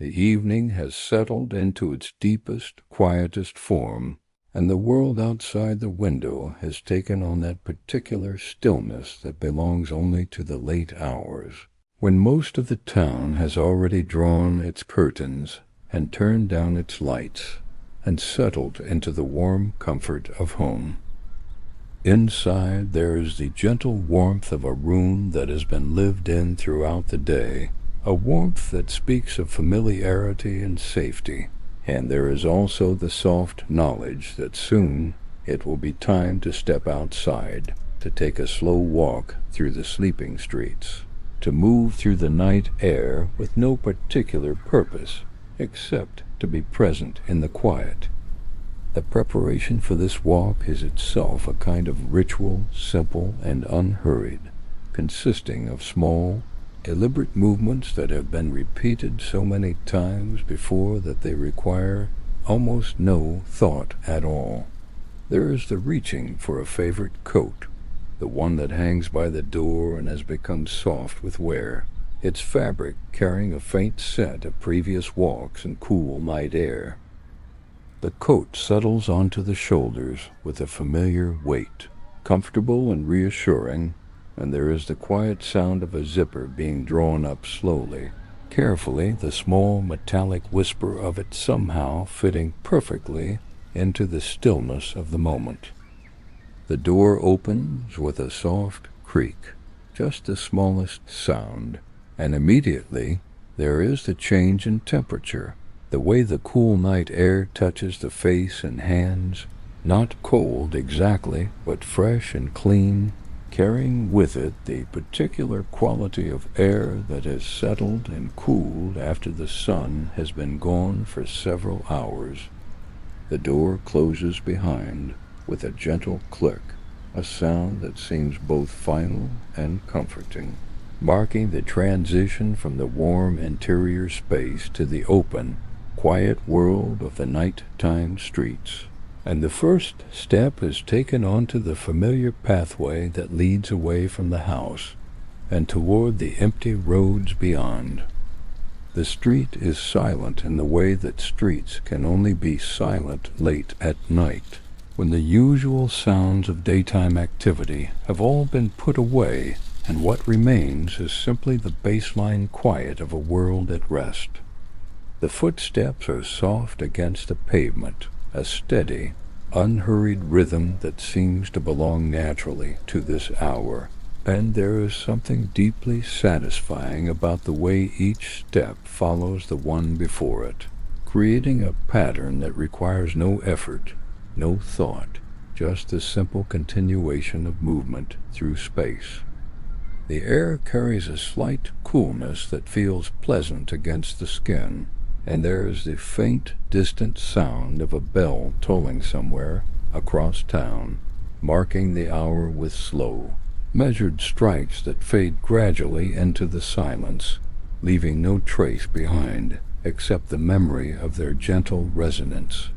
The evening has settled into its deepest, quietest form, and the world outside the window has taken on that particular stillness that belongs only to the late hours, when most of the town has already drawn its curtains and turned down its lights and settled into the warm comfort of home. Inside there is the gentle warmth of a room that has been lived in throughout the day, a warmth that speaks of familiarity and safety, and there is also the soft knowledge that soon it will be time to step outside, to take a slow walk through the sleeping streets, to move through the night air with no particular purpose except to be present in the quiet. The preparation for this walk is itself a kind of ritual, simple and unhurried, consisting of small, deliberate movements that have been repeated so many times before that they require almost no thought at all. There is the reaching for a favorite coat, the one that hangs by the door and has become soft with wear, its fabric carrying a faint scent of previous walks and cool night air. The coat settles onto the shoulders with a familiar weight, comfortable and reassuring, and there is the quiet sound of a zipper being drawn up slowly, carefully, the small metallic whisper of it somehow fitting perfectly into the stillness of the moment. The door opens with a soft creak, just the smallest sound, and immediately there is the change in temperature, the way the cool night air touches the face and hands, not cold exactly, but fresh and clean, carrying with it the particular quality of air that has settled and cooled after the sun has been gone for several hours. The door closes behind with a gentle click, a sound that seems both final and comforting, marking the transition from the warm interior space to the open, quiet world of the nighttime streets. And the first step is taken onto the familiar pathway that leads away from the house and toward the empty roads beyond. The street is silent in the way that streets can only be silent late at night, when the usual sounds of daytime activity have all been put away, and what remains is simply the baseline quiet of a world at rest. The footsteps are soft against the pavement, a steady, unhurried rhythm that seems to belong naturally to this hour, and there is something deeply satisfying about the way each step follows the one before it, creating a pattern that requires no effort, no thought, just the simple continuation of movement through space. The air carries a slight coolness that feels pleasant against the skin, and there is the faint, distant sound of a bell tolling somewhere across town, marking the hour with slow, measured strikes that fade gradually into the silence, leaving no trace behind except the memory of their gentle resonance.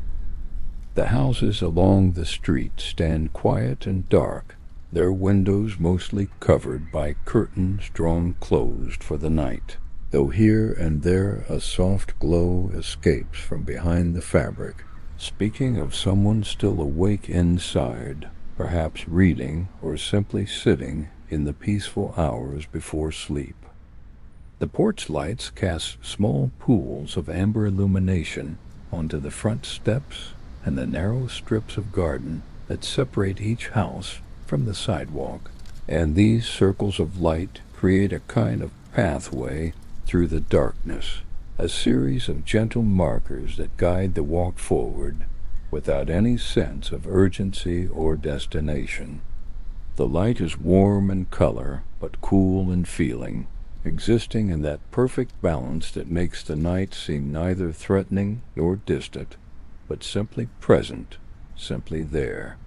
The houses along the street stand quiet and dark, their windows mostly covered by curtains drawn closed for the night, though here and there a soft glow escapes from behind the fabric, speaking of someone still awake inside, perhaps reading or simply sitting in the peaceful hours before sleep. The porch lights cast small pools of amber illumination onto the front steps and the narrow strips of garden that separate each house from the sidewalk, and these circles of light create a kind of pathway through the darkness, a series of gentle markers that guide the walk forward without any sense of urgency or destination. The light is warm in color, but cool in feeling, existing in that perfect balance that makes the night seem neither threatening nor distant, but simply present, simply there.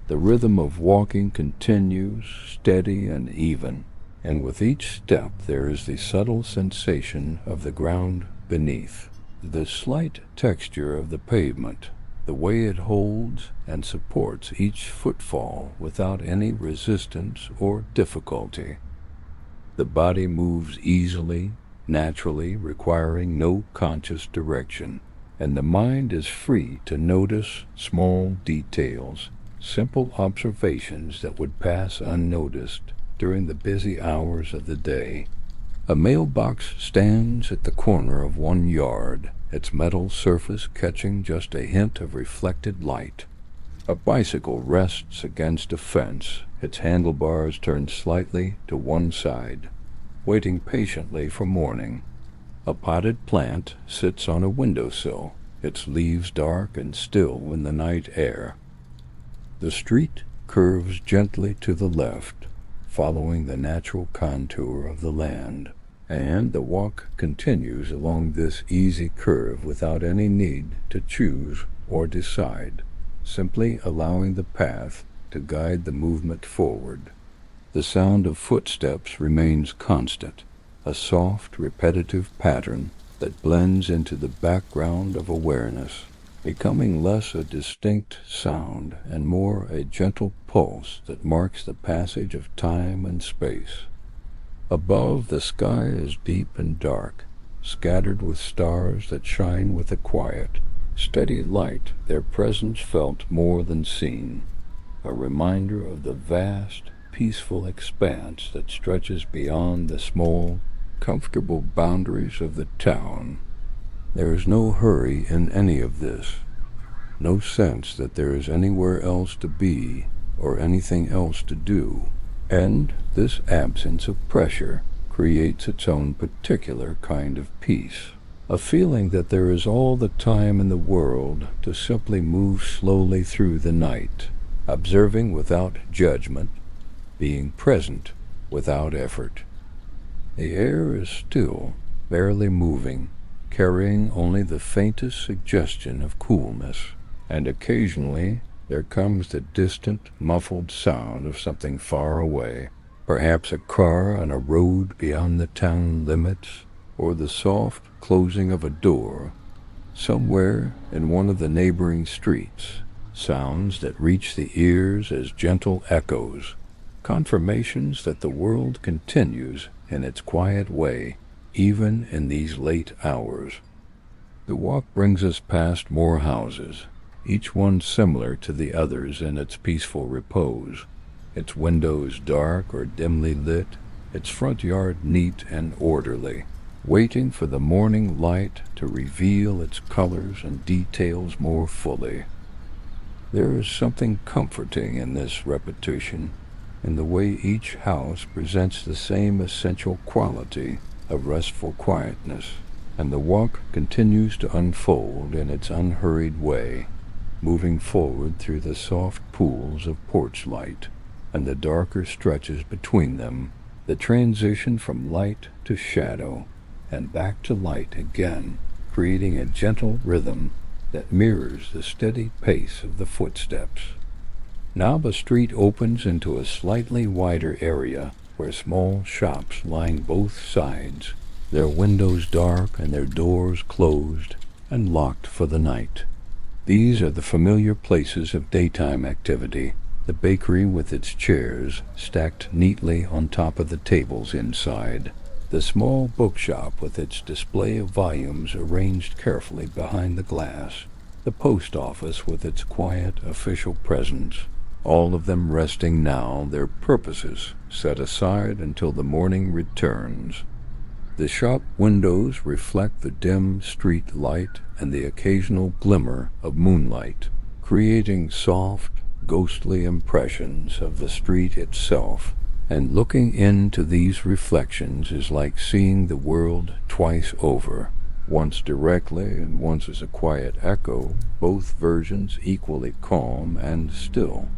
The rhythm of walking continues, steady and even, and with each step there is the subtle sensation of the ground beneath, the slight texture of the pavement, the way it holds and supports each footfall without any resistance or difficulty. The body moves easily, naturally requiring no conscious direction, and the mind is free to notice small details, simple observations that would pass unnoticed during the busy hours of the day. A mailbox stands at the corner of one yard, its metal surface catching just a hint of reflected light. A bicycle rests against a fence, its handlebars turned slightly to one side, waiting patiently for morning. A potted plant sits on a windowsill, its leaves dark and still in the night air. The street curves gently to the left, following the natural contour of the land, and the walk continues along this easy curve without any need to choose or decide, simply allowing the path to guide the movement forward. The sound of footsteps remains constant, a soft, repetitive pattern that blends into the background of awareness, becoming less a distinct sound and more a gentle pulse that marks the passage of time and space. Above, the sky is deep and dark, scattered with stars that shine with a quiet, steady light, their presence felt more than seen, a reminder of the vast, peaceful expanse that stretches beyond the small, comfortable boundaries of the town. There is no hurry in any of this, no sense that there is anywhere else to be or anything else to do, and this absence of pressure creates its own particular kind of peace, a feeling that there is all the time in the world to simply move slowly through the night, observing without judgment, being present without effort. The air is still, barely moving, carrying only the faintest suggestion of coolness, and occasionally there comes the distant, muffled sound of something far away, perhaps a car on a road beyond the town limits, or the soft closing of a door somewhere in one of the neighboring streets, sounds that reach the ears as gentle echoes, confirmations that the world continues in its quiet way, even in these late hours. The walk brings us past more houses, each one similar to the others in its peaceful repose, its windows dark or dimly lit, its front yard neat and orderly, waiting for the morning light to reveal its colors and details more fully. There is something comforting in this repetition, in the way each house presents the same essential quality of restful quietness, and the walk continues to unfold in its unhurried way, moving forward through the soft pools of porch light and the darker stretches between them, the transition from light to shadow and back to light again, creating a gentle rhythm that mirrors the steady pace of the footsteps. Now the street opens into a slightly wider area where small shops line both sides, their windows dark and their doors closed and locked for the night. These are the familiar places of daytime activity, the bakery with its chairs stacked neatly on top of the tables inside, the small bookshop with its display of volumes arranged carefully behind the glass, the post office with its quiet official presence, all of them resting now, their purposes set aside until the morning returns. The shop windows reflect the dim street light and the occasional glimmer of moonlight, creating soft, ghostly impressions of the street itself, and looking into these reflections is like seeing the world twice over, once directly and once as a quiet echo, both versions equally calm and still.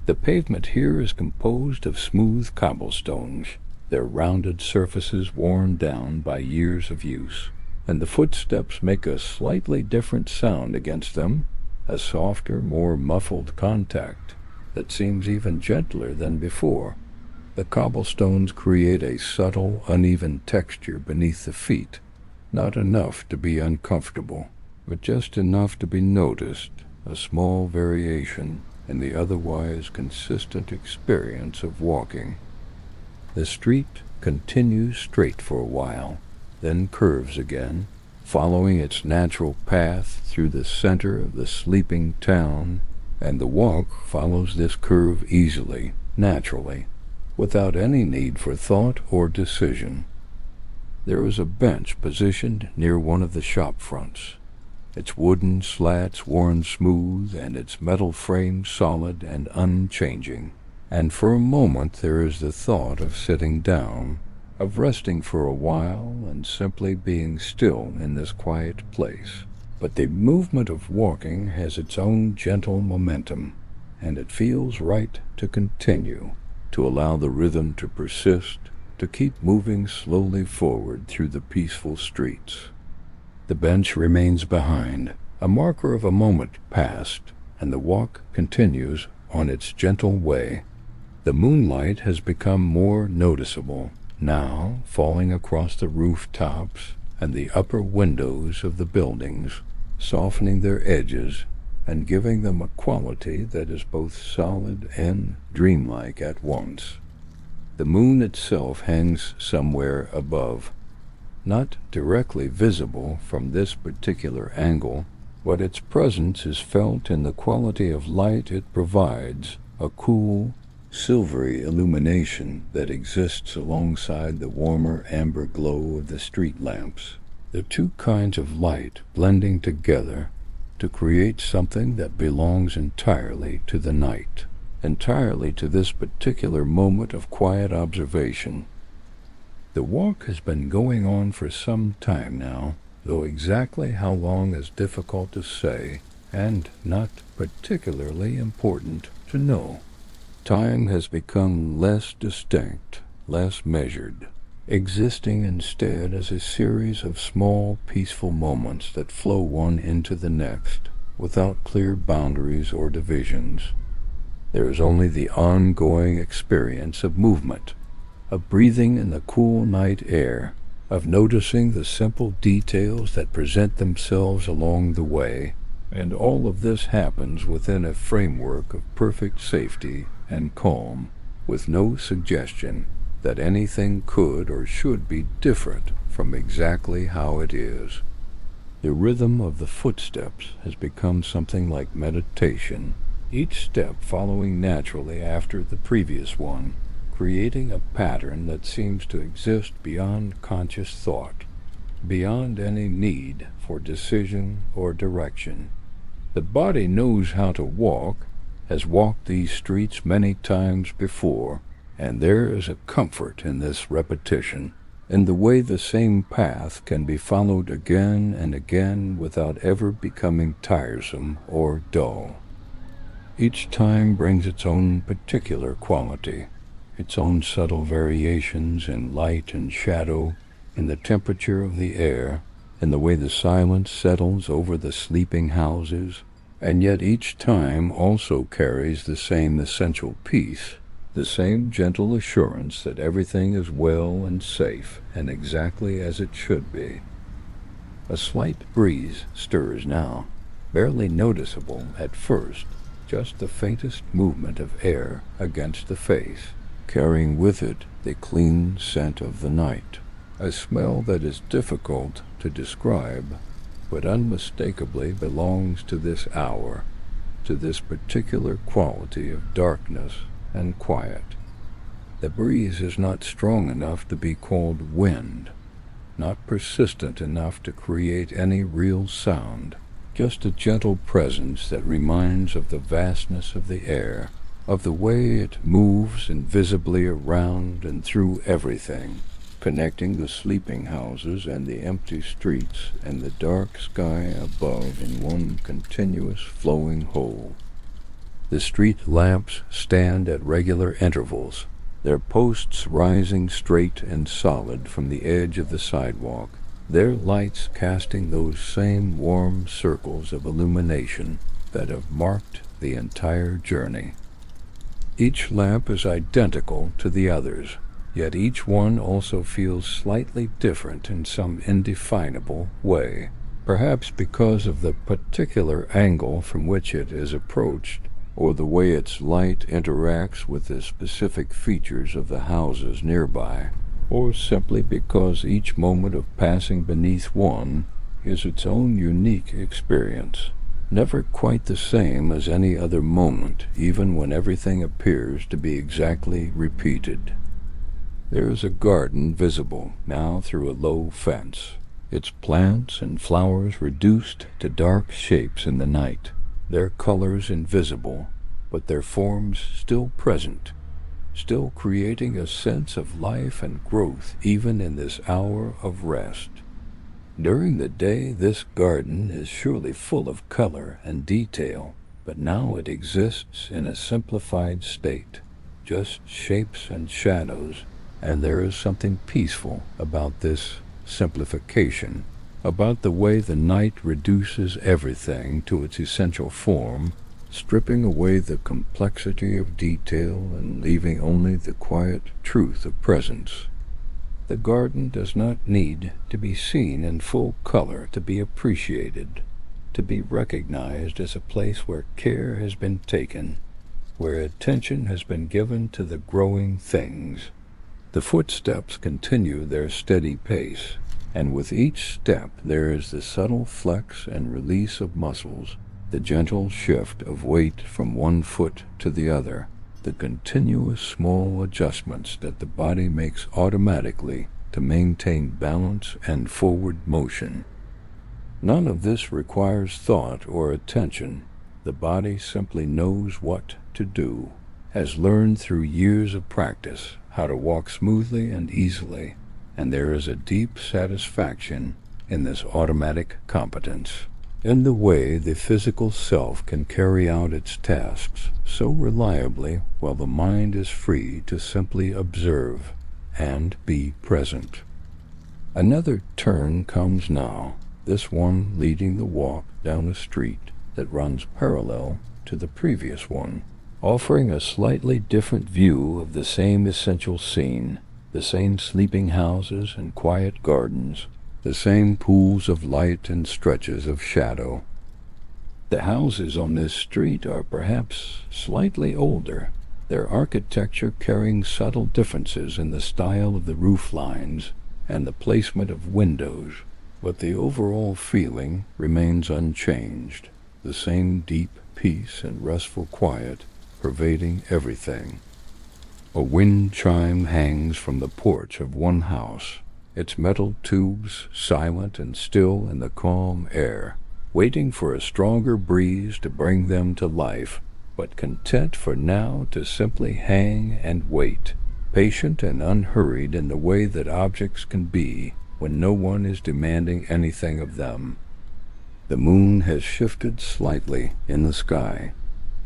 The pavement here is composed of smooth cobblestones, their rounded surfaces worn down by years of use, and the footsteps make a slightly different sound against them, a softer, more muffled contact that seems even gentler than before. The cobblestones create a subtle, uneven texture beneath the feet, not enough to be uncomfortable, but just enough to be noticed, a small variation in the otherwise consistent experience of walking. The street continues straight for a while, then curves again, following its natural path through the center of the sleeping town, and the walk follows this curve easily, naturally, without any need for thought or decision. There is a bench positioned near one of the shop fronts, its wooden slats worn smooth and its metal frame solid and unchanging, and for a moment there is the thought of sitting down, of resting for a while and simply being still in this quiet place. But the movement of walking has its own gentle momentum, and it feels right to continue, to allow the rhythm to persist, to keep moving slowly forward through the peaceful streets. The bench remains behind, a marker of a moment past, and the walk continues on its gentle way. The moonlight has become more noticeable, now falling across the rooftops and the upper windows of the buildings, softening their edges and giving them a quality that is both solid and dreamlike at once. The moon itself hangs somewhere above, not directly visible from this particular angle, but its presence is felt in the quality of light it provides, a cool, silvery illumination that exists alongside the warmer amber glow of the street lamps. The two kinds of light blending together to create something that belongs entirely to the night, entirely to this particular moment of quiet observation. The walk has been going on for some time now, though exactly how long is difficult to say, and not particularly important to know. Time has become less distinct, less measured, existing instead as a series of small, peaceful moments that flow one into the next, without clear boundaries or divisions. There is only the ongoing experience of movement, of breathing in the cool night air, of noticing the simple details that present themselves along the way, and all of this happens within a framework of perfect safety and calm, with no suggestion that anything could or should be different from exactly how it is. The rhythm of the footsteps has become something like meditation, each step following naturally after the previous one, creating a pattern that seems to exist beyond conscious thought, beyond any need for decision or direction. The body knows how to walk, has walked these streets many times before, and there is a comfort in this repetition, in the way the same path can be followed again and again without ever becoming tiresome or dull. Each time brings its own particular quality, its own subtle variations in light and shadow, in the temperature of the air, in the way the silence settles over the sleeping houses, and yet each time also carries the same essential peace, the same gentle assurance that everything is well and safe and exactly as it should be. A slight breeze stirs now, barely noticeable at first, just the faintest movement of air against the face, carrying with it the clean scent of the night, a smell that is difficult to describe, but unmistakably belongs to this hour, to this particular quality of darkness and quiet. The breeze is not strong enough to be called wind, not persistent enough to create any real sound, just a gentle presence that reminds of the vastness of the air, of the way it moves invisibly around and through everything, connecting the sleeping houses and the empty streets and the dark sky above in one continuous flowing whole. The street lamps stand at regular intervals, their posts rising straight and solid from the edge of the sidewalk, their lights casting those same warm circles of illumination that have marked the entire journey. Each lamp is identical to the others, yet each one also feels slightly different in some indefinable way, perhaps because of the particular angle from which it is approached, or the way its light interacts with the specific features of the houses nearby. or simply because each moment of passing beneath one is its own unique experience, never quite the same as any other moment, even when everything appears to be exactly repeated. There is a garden visible now through a low fence, its plants and flowers reduced to dark shapes in the night, their colors invisible, but their forms still present, still creating a sense of life and growth even in this hour of rest. During the day, this garden is surely full of color and detail, but now it exists in a simplified state, just shapes and shadows, and there is something peaceful about this simplification, about the way the night reduces everything to its essential form, stripping away the complexity of detail and leaving only the quiet truth of presence. The garden does not need to be seen in full color to be appreciated, to be recognized as a place where care has been taken, where attention has been given to the growing things. The footsteps continue their steady pace, and with each step there is the subtle flex and release of muscles, the gentle shift of weight from one foot to the other, the continuous small adjustments that the body makes automatically to maintain balance and forward motion. None of this requires thought or attention. The body simply knows what to do, has learned through years of practice how to walk smoothly and easily, and there is a deep satisfaction in this automatic competence, in the way the physical self can carry out its tasks so reliably while the mind is free to simply observe and be present. Another turn comes now, this one leading the walk down a street that runs parallel to the previous one, offering a slightly different view of the same essential scene, the same sleeping houses and quiet gardens, the same pools of light and stretches of shadow. The houses on this street are perhaps slightly older, their architecture carrying subtle differences in the style of the roof lines and the placement of windows, but the overall feeling remains unchanged, the same deep peace and restful quiet pervading everything. A wind chime hangs from the porch of one house, its metal tubes silent and still in the calm air, waiting for a stronger breeze to bring them to life, but content for now to simply hang and wait, patient and unhurried in the way that objects can be when no one is demanding anything of them. The moon has shifted slightly in the sky,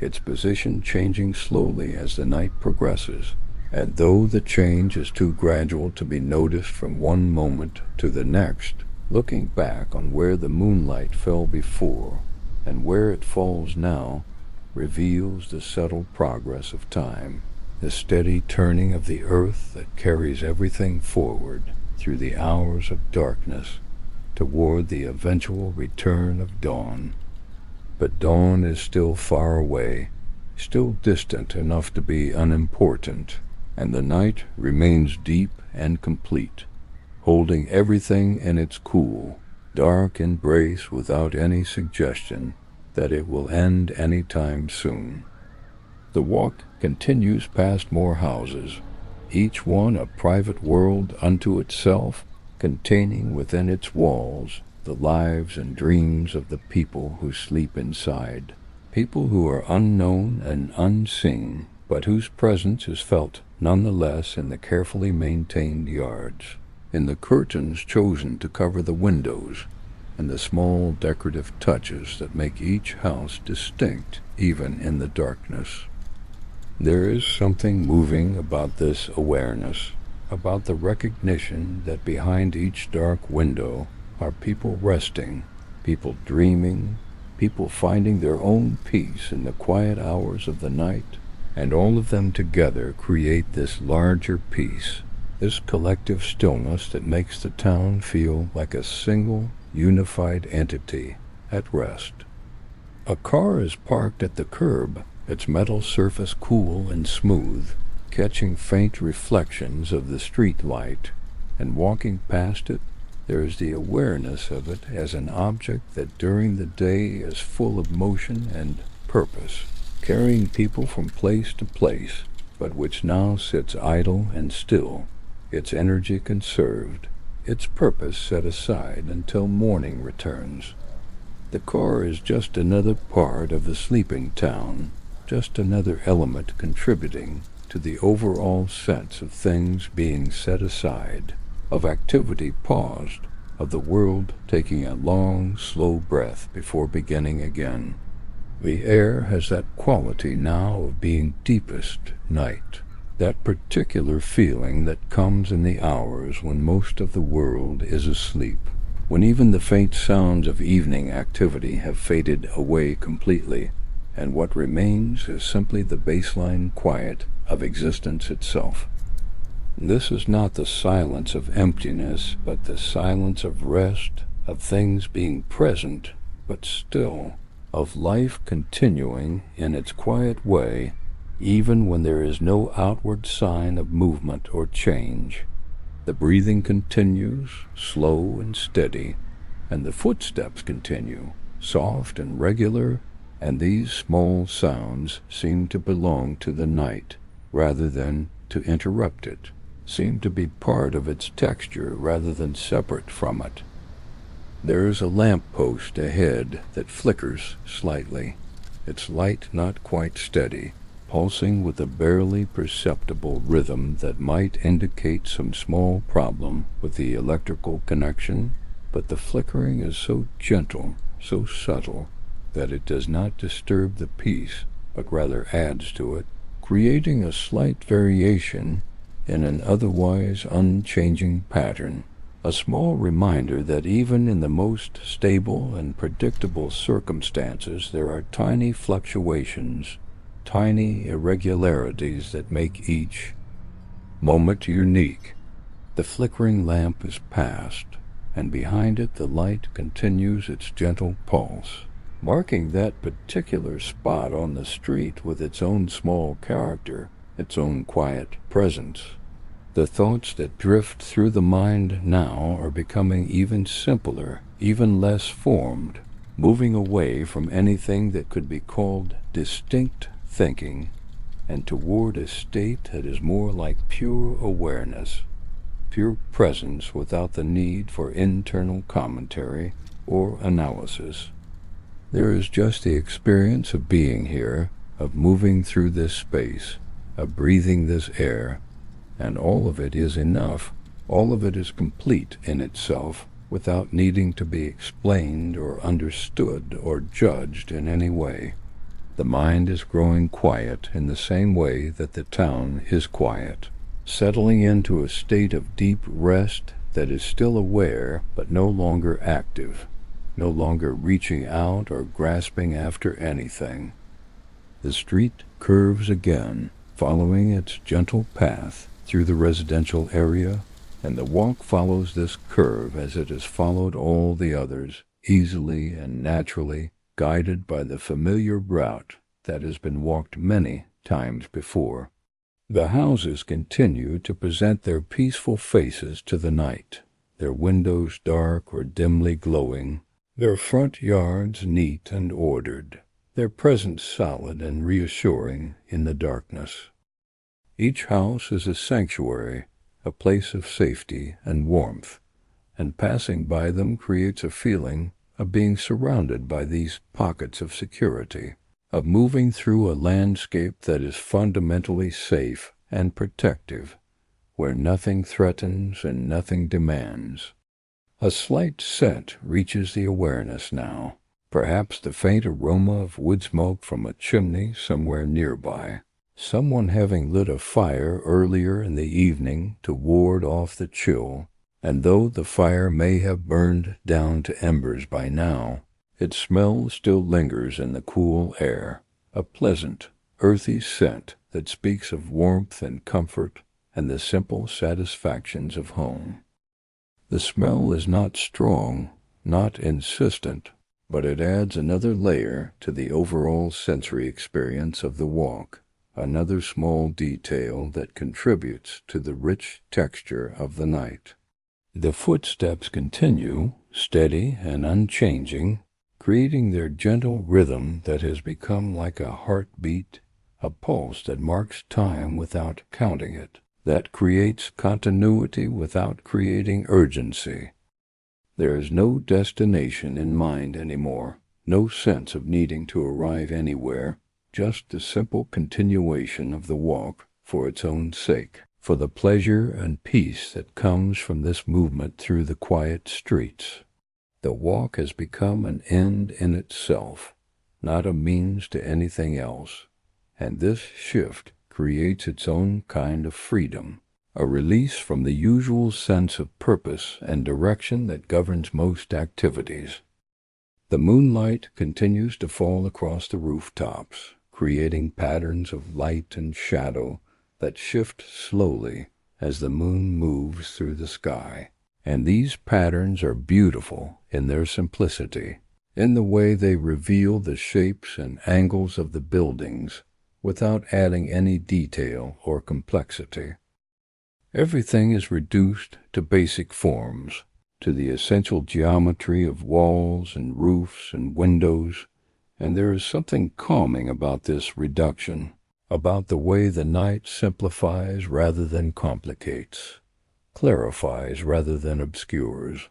its position changing slowly as the night progresses, and though the change is too gradual to be noticed from one moment to the next, looking back on where the moonlight fell before and where it falls now reveals the subtle progress of time, the steady turning of the earth that carries everything forward through the hours of darkness toward the eventual return of dawn. But dawn is still far away, still distant enough to be unimportant, and the night remains deep and complete, holding everything in its cool, dark embrace without any suggestion that it will end any time soon. The walk continues past more houses, each one a private world unto itself, containing within its walls the lives and dreams of the people who sleep inside, people who are unknown and unseen, but whose presence is felt nonetheless in the carefully maintained yards, in the curtains chosen to cover the windows, and the small decorative touches that make each house distinct even in the darkness. There is something moving about this awareness, about the recognition that behind each dark window are people resting, people dreaming, people finding their own peace in the quiet hours of the night, and all of them together create this larger peace, this collective stillness that makes the town feel like a single, unified entity at rest. A car is parked at the curb, its metal surface cool and smooth, catching faint reflections of the street light, and walking past it, there is the awareness of it as an object that during the day is full of motion and purpose, carrying people from place to place, but which now sits idle and still, its energy conserved, its purpose set aside until morning returns. The car is just another part of the sleeping town, just another element contributing to the overall sense of things being set aside, of activity paused, of the world taking a long, slow breath before beginning again. The air has that quality now of being deepest night, that particular feeling that comes in the hours when most of the world is asleep, when even the faint sounds of evening activity have faded away completely, and what remains is simply the baseline quiet of existence itself. This is not the silence of emptiness, but the silence of rest, of things being present, but still, of life continuing in its quiet way, even when there is no outward sign of movement or change. The breathing continues, slow and steady, and the footsteps continue, soft and regular, and these small sounds seem to belong to the night, rather than to interrupt it, seem to be part of its texture rather than separate from it. There is a lamp-post ahead that flickers slightly, its light not quite steady, pulsing with a barely perceptible rhythm that might indicate some small problem with the electrical connection, but the flickering is so gentle, so subtle, that it does not disturb the peace, but rather adds to it, creating a slight variation in an otherwise unchanging pattern, a small reminder that even in the most stable and predictable circumstances there are tiny fluctuations, tiny irregularities that make each moment unique. The flickering lamp is past, and behind it the light continues its gentle pulse, marking that particular spot on the street with its own small character, its own quiet presence. The thoughts that drift through the mind now are becoming even simpler, even less formed, moving away from anything that could be called distinct thinking, and toward a state that is more like pure awareness, pure presence without the need for internal commentary or analysis. There is just the experience of being here, of moving through this space, of breathing this air, and all of it is enough, all of it is complete in itself, without needing to be explained or understood or judged in any way. The mind is growing quiet in the same way that the town is quiet, settling into a state of deep rest that is still aware but no longer active, no longer reaching out or grasping after anything. The street curves again, following its gentle path through the residential area, and the walk follows this curve as it has followed all the others, easily and naturally, guided by the familiar route that has been walked many times before. The houses continue to present their peaceful faces to the night, their windows dark or dimly glowing, their front yards neat and ordered, their presence solid and reassuring in the darkness. Each house is a sanctuary, a place of safety and warmth, and passing by them creates a feeling of being surrounded by these pockets of security, of moving through a landscape that is fundamentally safe and protective, where nothing threatens and nothing demands. A slight scent reaches the awareness now, perhaps the faint aroma of wood smoke from a chimney somewhere nearby, someone having lit a fire earlier in the evening to ward off the chill, and though the fire may have burned down to embers by now, its smell still lingers in the cool air, a pleasant, earthy scent that speaks of warmth and comfort and the simple satisfactions of home. The smell is not strong, not insistent, but it adds another layer to the overall sensory experience of the walk, another small detail that contributes to the rich texture of the night. The footsteps continue, steady and unchanging, creating their gentle rhythm that has become like a heartbeat, a pulse that marks time without counting it, that creates continuity without creating urgency. There is no destination in mind anymore, no sense of needing to arrive anywhere, just the simple continuation of the walk for its own sake, for the pleasure and peace that comes from this movement through the quiet streets. The walk has become an end in itself, not a means to anything else, and this shift creates its own kind of freedom, a release from the usual sense of purpose and direction that governs most activities. The moonlight continues to fall across the rooftops, creating patterns of light and shadow that shift slowly as the moon moves through the sky. And these patterns are beautiful in their simplicity, in the way they reveal the shapes and angles of the buildings without adding any detail or complexity. Everything is reduced to basic forms, to the essential geometry of walls and roofs and windows, and there is something calming about this reduction, about the way the night simplifies rather than complicates, clarifies rather than obscures.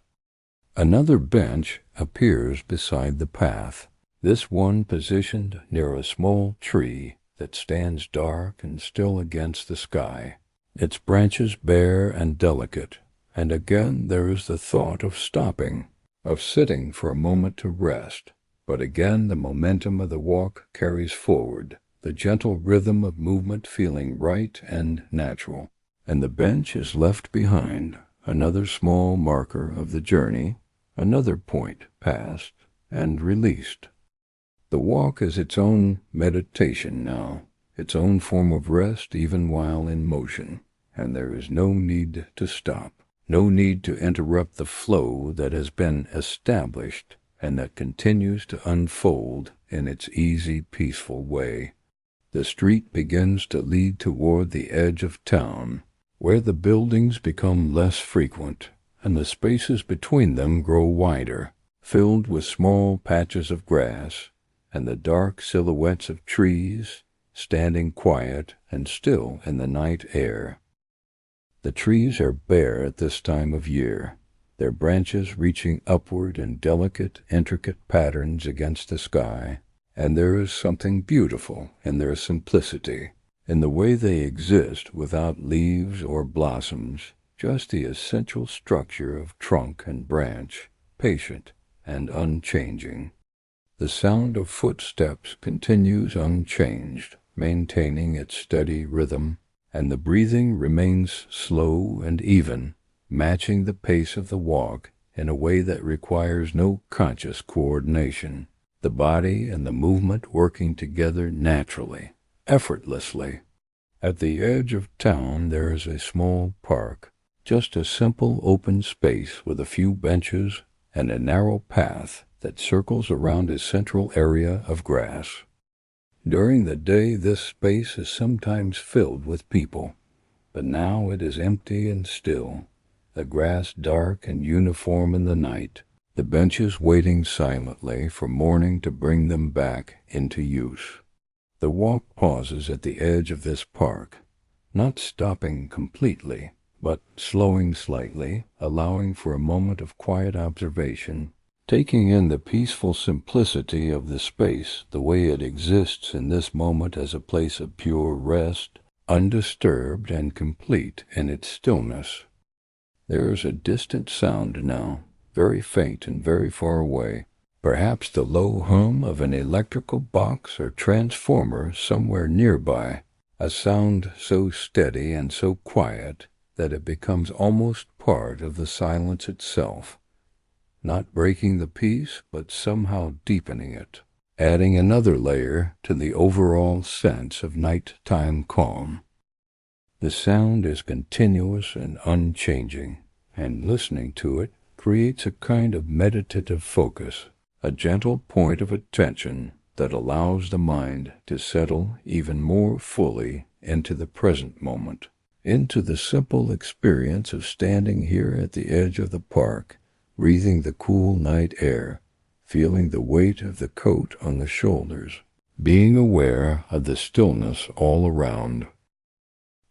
Another bench appears beside the path, this one positioned near a small tree that stands dark and still against the sky, its branches bare and delicate, and again there is the thought of stopping, of sitting for a moment to rest, but again the momentum of the walk carries forward, the gentle rhythm of movement feeling right and natural, and the bench is left behind, another small marker of the journey, another point passed and released. The walk is its own meditation now, its own form of rest even while in motion, and there is no need to stop, no need to interrupt the flow that has been established and that continues to unfold in its easy, peaceful way. The street begins to lead toward the edge of town, where the buildings become less frequent, and the spaces between them grow wider, filled with small patches of grass, and the dark silhouettes of trees, standing quiet and still in the night air. The trees are bare at this time of year, their branches reaching upward in delicate, intricate patterns against the sky, and there is something beautiful in their simplicity, in the way they exist without leaves or blossoms, just the essential structure of trunk and branch, patient and unchanging. The sound of footsteps continues unchanged, maintaining its steady rhythm, and the breathing remains slow and even, matching the pace of the walk in a way that requires no conscious coordination, the body and the movement working together naturally, effortlessly. At the edge of town there is a small park, just a simple open space with a few benches and a narrow path that circles around a central area of grass. During the day this space is sometimes filled with people, but now it is empty and still, the grass dark and uniform in the night, the benches waiting silently for morning to bring them back into use. The walk pauses at the edge of this park, not stopping completely, but slowing slightly, allowing for a moment of quiet observation, taking in the peaceful simplicity of the space, the way it exists in this moment as a place of pure rest, undisturbed and complete in its stillness. There is a distant sound now, very faint and very far away, perhaps the low hum of an electrical box or transformer somewhere nearby, a sound so steady and so quiet that it becomes almost part of the silence itself, not breaking the peace, but somehow deepening it, adding another layer to the overall sense of nighttime calm. The sound is continuous and unchanging, and listening to it creates a kind of meditative focus, a gentle point of attention that allows the mind to settle even more fully into the present moment, into the simple experience of standing here at the edge of the park, breathing the cool night air, feeling the weight of the coat on the shoulders, being aware of the stillness all around.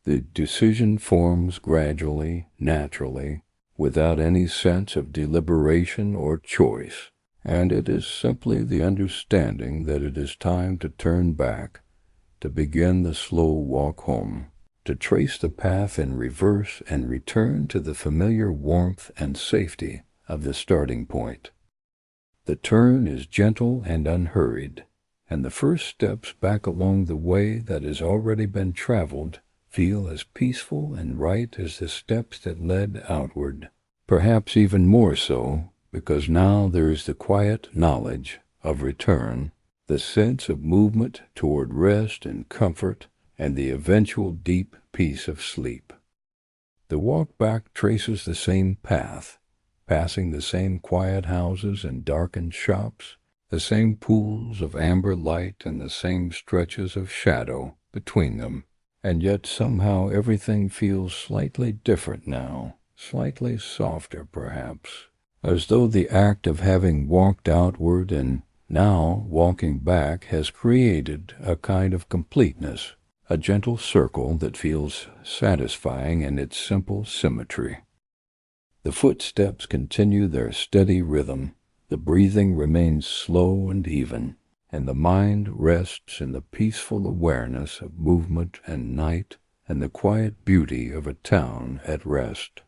The decision forms gradually, naturally, without any sense of deliberation or choice, and it is simply the understanding that it is time to turn back, to begin the slow walk home, to trace the path in reverse and return to the familiar warmth and safety of the starting point. The turn is gentle and unhurried, and the first steps back along the way that has already been traveled feel as peaceful and right as the steps that led outward, perhaps even more so, because now there is the quiet knowledge of return, the sense of movement toward rest and comfort, and the eventual deep peace of sleep. The walk back traces the same path, passing the same quiet houses and darkened shops, the same pools of amber light and the same stretches of shadow between them, and yet somehow everything feels slightly different now, slightly softer perhaps, as though the act of having walked outward and now walking back has created a kind of completeness, a gentle circle that feels satisfying in its simple symmetry. The footsteps continue their steady rhythm, the breathing remains slow and even, and the mind rests in the peaceful awareness of movement and night and the quiet beauty of a town at rest.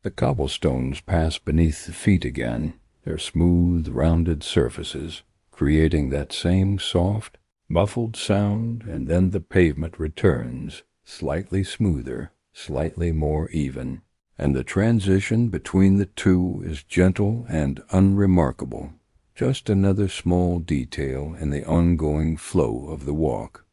The cobblestones pass beneath the feet again, their smooth, rounded surfaces, creating that same soft, muffled sound, and then the pavement returns, slightly smoother, slightly more even, and the transition between the two is gentle and unremarkable, just another small detail in the ongoing flow of the walk.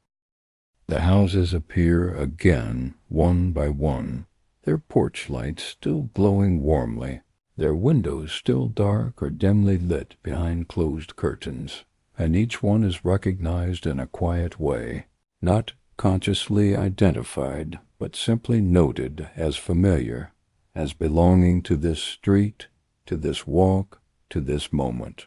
The houses appear again, one by one, their porch lights still glowing warmly, their windows still dark or dimly lit behind closed curtains, and each one is recognized in a quiet way, not consciously identified, but simply noted as familiar, as belonging to this street, to this walk, to this moment.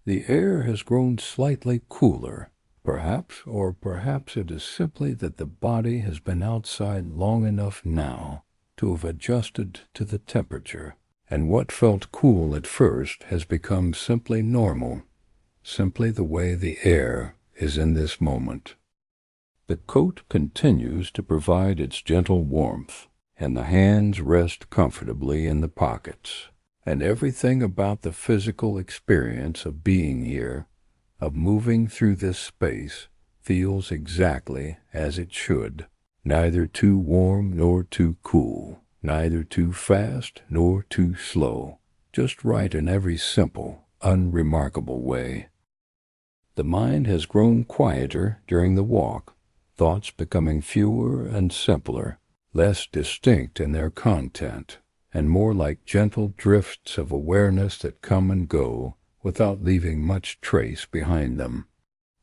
The air has grown slightly cooler, perhaps, or perhaps it is simply that the body has been outside long enough now to have adjusted to the temperature, and what felt cool at first has become simply normal, simply the way the air is in this moment. The coat continues to provide its gentle warmth, and the hands rest comfortably in the pockets, and everything about the physical experience of being here, of moving through this space, feels exactly as it should, neither too warm nor too cool, neither too fast nor too slow, just right in every simple, unremarkable way. The mind has grown quieter during the walk, thoughts becoming fewer and simpler, less distinct in their content, and more like gentle drifts of awareness that come and go without leaving much trace behind them.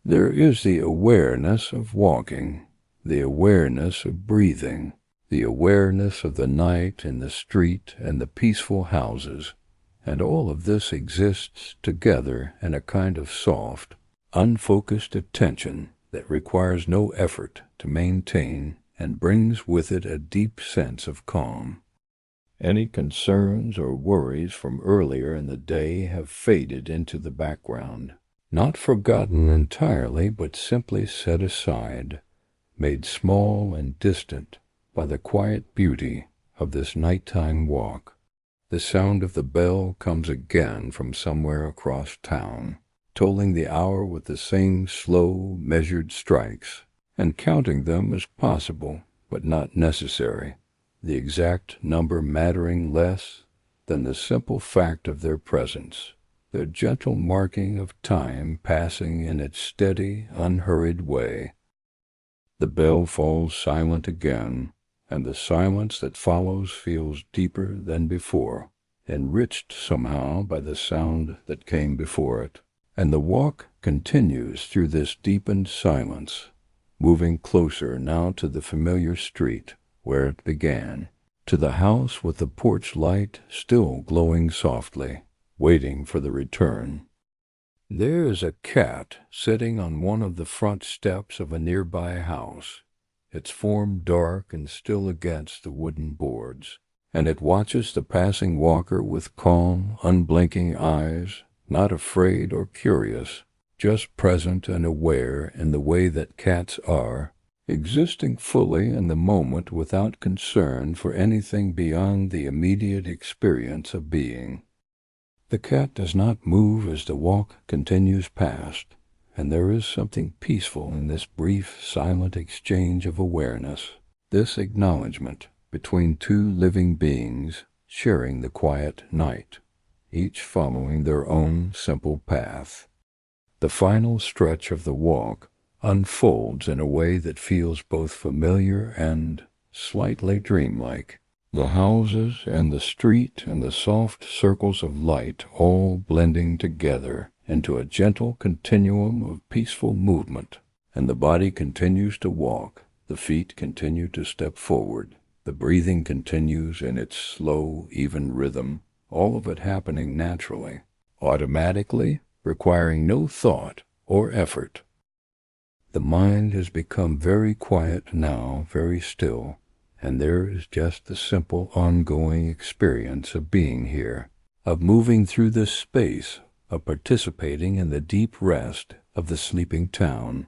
There is the awareness of walking, the awareness of breathing, the awareness of the night and the street and the peaceful houses, and all of this exists together in a kind of soft, unfocused attention that requires no effort to maintain and brings with it a deep sense of calm. Any concerns or worries from earlier in the day have faded into the background, not forgotten entirely, but simply set aside, made small and distant by the quiet beauty of this nighttime walk. The sound of the bell comes again from somewhere across town, tolling the hour with the same slow, measured strikes, and counting them as possible, but not necessary, the exact number mattering less than the simple fact of their presence, their gentle marking of time passing in its steady, unhurried way. The bell falls silent again, and the silence that follows feels deeper than before, enriched somehow by the sound that came before it, and the walk continues through this deepened silence, moving closer now to the familiar street where it began, to the house with the porch light still glowing softly, waiting for the return. There is a cat sitting on one of the front steps of a nearby house, its form dark and still against the wooden boards, and it watches the passing walker with calm, unblinking eyes, not afraid or curious, just present and aware in the way that cats are, existing fully in the moment without concern for anything beyond the immediate experience of being. The cat does not move as the walk continues past, and there is something peaceful in this brief, silent exchange of awareness, this acknowledgement between two living beings sharing the quiet night, each following their own simple path. The final stretch of the walk unfolds in a way that feels both familiar and slightly dreamlike. The houses and the street and the soft circles of light all blending together into a gentle continuum of peaceful movement, and the body continues to walk, the feet continue to step forward, the breathing continues in its slow, even rhythm, all of it happening naturally, automatically, requiring no thought or effort. The mind has become very quiet now, very still, and there is just the simple ongoing experience of being here, of moving through this space, of participating in the deep rest of the sleeping town.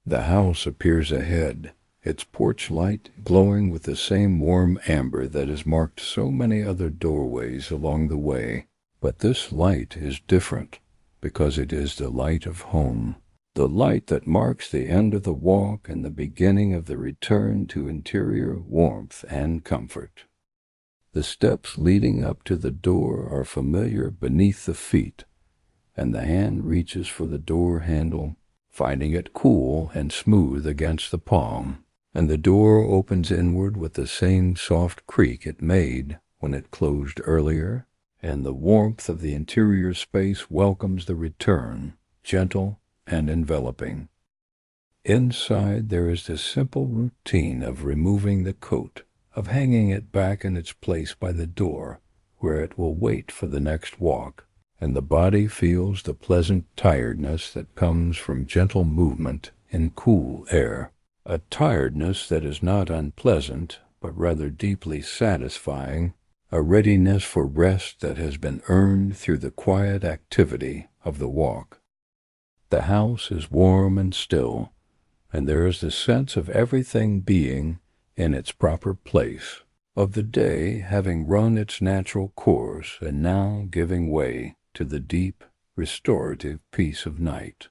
The house appears ahead, its porch light glowing with the same warm amber that has marked so many other doorways along the way. But this light is different, because it is the light of home, the light that marks the end of the walk and the beginning of the return to interior warmth and comfort. The steps leading up to the door are familiar beneath the feet, and the hand reaches for the door handle, finding it cool and smooth against the palm, and the door opens inward with the same soft creak it made when it closed earlier, and the warmth of the interior space welcomes the return, gentle and enveloping. Inside there is the simple routine of removing the coat, of hanging it back in its place by the door, where it will wait for the next walk, and the body feels the pleasant tiredness that comes from gentle movement in cool air, a tiredness that is not unpleasant, but rather deeply satisfying, a readiness for rest that has been earned through the quiet activity of the walk. The house is warm and still, and there is the sense of everything being in its proper place, of the day having run its natural course and now giving way to the deep, restorative peace of night.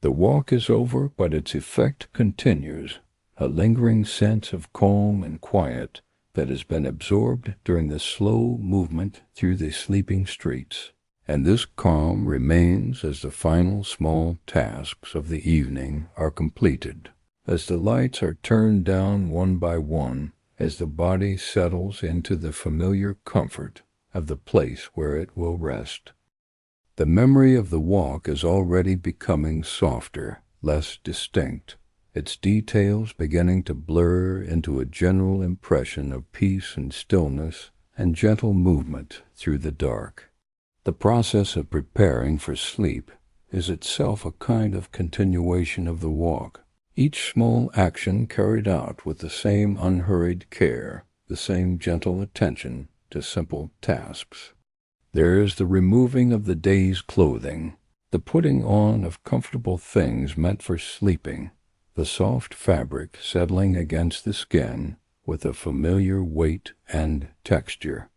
The walk is over, but its effect continues, a lingering sense of calm and quiet that has been absorbed during the slow movement through the sleeping streets. And this calm remains as the final small tasks of the evening are completed, as the lights are turned down one by one, as the body settles into the familiar comfort of the place where it will rest. The memory of the walk is already becoming softer, less distinct, its details beginning to blur into a general impression of peace and stillness and gentle movement through the dark. The process of preparing for sleep is itself a kind of continuation of the walk, each small action carried out with the same unhurried care, the same gentle attention to simple tasks. There is the removing of the day's clothing, the putting on of comfortable things meant for sleeping, the soft fabric settling against the skin with a familiar weight and texture.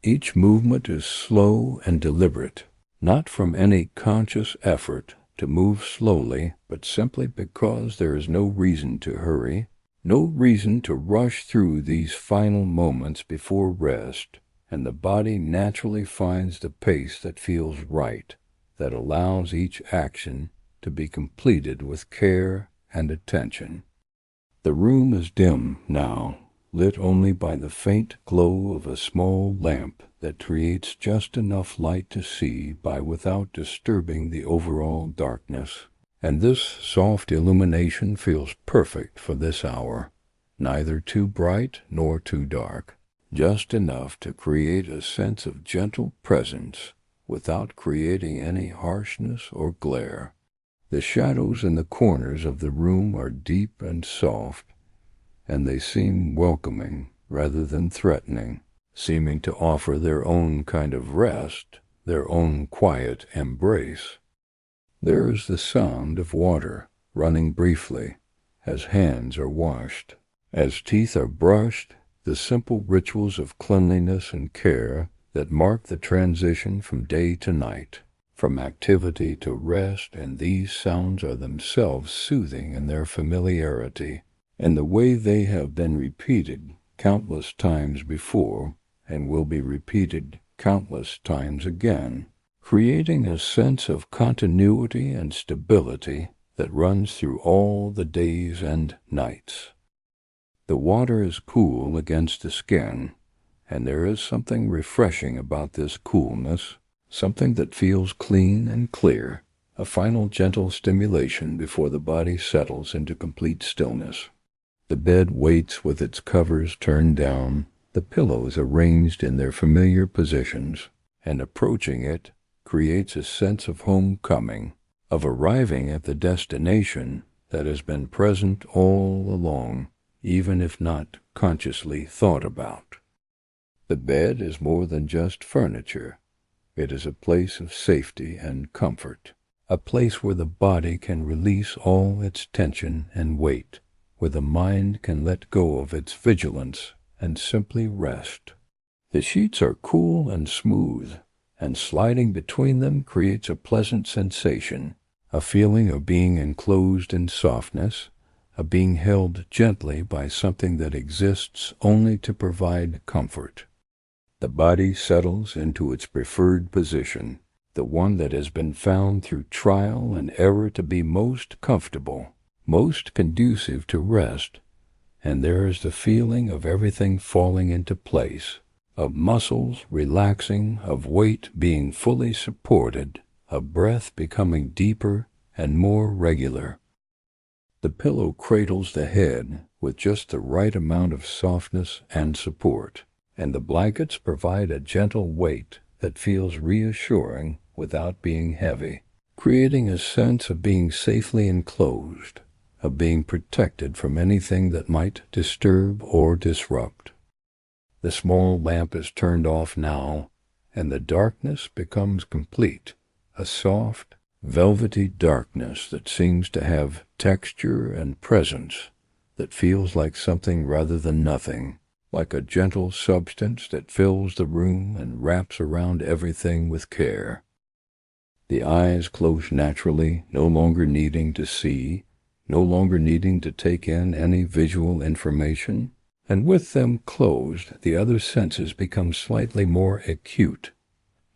Each movement is slow and deliberate, not from any conscious effort to move slowly, but simply because there is no reason to hurry, no reason to rush through these final moments before rest, and the body naturally finds the pace that feels right, that allows each action to be completed with care and attention. The room is dim now, lit only by the faint glow of a small lamp that creates just enough light to see by without disturbing the overall darkness. And this soft illumination feels perfect for this hour, neither too bright nor too dark, just enough to create a sense of gentle presence without creating any harshness or glare. The shadows in the corners of the room are deep and soft, and they seem welcoming rather than threatening, seeming to offer their own kind of rest, their own quiet embrace. There is the sound of water running briefly, as hands are washed, as teeth are brushed, the simple rituals of cleanliness and care that mark the transition from day to night, from activity to rest, and these sounds are themselves soothing in their familiarity, and the way they have been repeated countless times before, and will be repeated countless times again, creating a sense of continuity and stability that runs through all the days and nights. The water is cool against the skin, and there is something refreshing about this coolness, something that feels clean and clear, a final gentle stimulation before the body settles into complete stillness. The bed waits with its covers turned down, the pillows arranged in their familiar positions, and approaching it creates a sense of homecoming, of arriving at the destination that has been present all along, even if not consciously thought about. The bed is more than just furniture. It is a place of safety and comfort, a place where the body can release all its tension and weight, where the mind can let go of its vigilance and simply rest. The sheets are cool and smooth, and sliding between them creates a pleasant sensation, a feeling of being enclosed in softness, of being held gently by something that exists only to provide comfort. The body settles into its preferred position, the one that has been found through trial and error to be most comfortable, most conducive to rest, and there is the feeling of everything falling into place, of muscles relaxing, of weight being fully supported, of breath becoming deeper and more regular. The pillow cradles the head with just the right amount of softness and support, and the blankets provide a gentle weight that feels reassuring without being heavy, creating a sense of being safely enclosed, of being protected from anything that might disturb or disrupt. The small lamp is turned off now, and the darkness becomes complete, a soft, velvety darkness that seems to have texture and presence, that feels like something rather than nothing, like a gentle substance that fills the room and wraps around everything with care. The eyes close naturally, no longer needing to see, no longer needing to take in any visual information, and with them closed, the other senses become slightly more acute,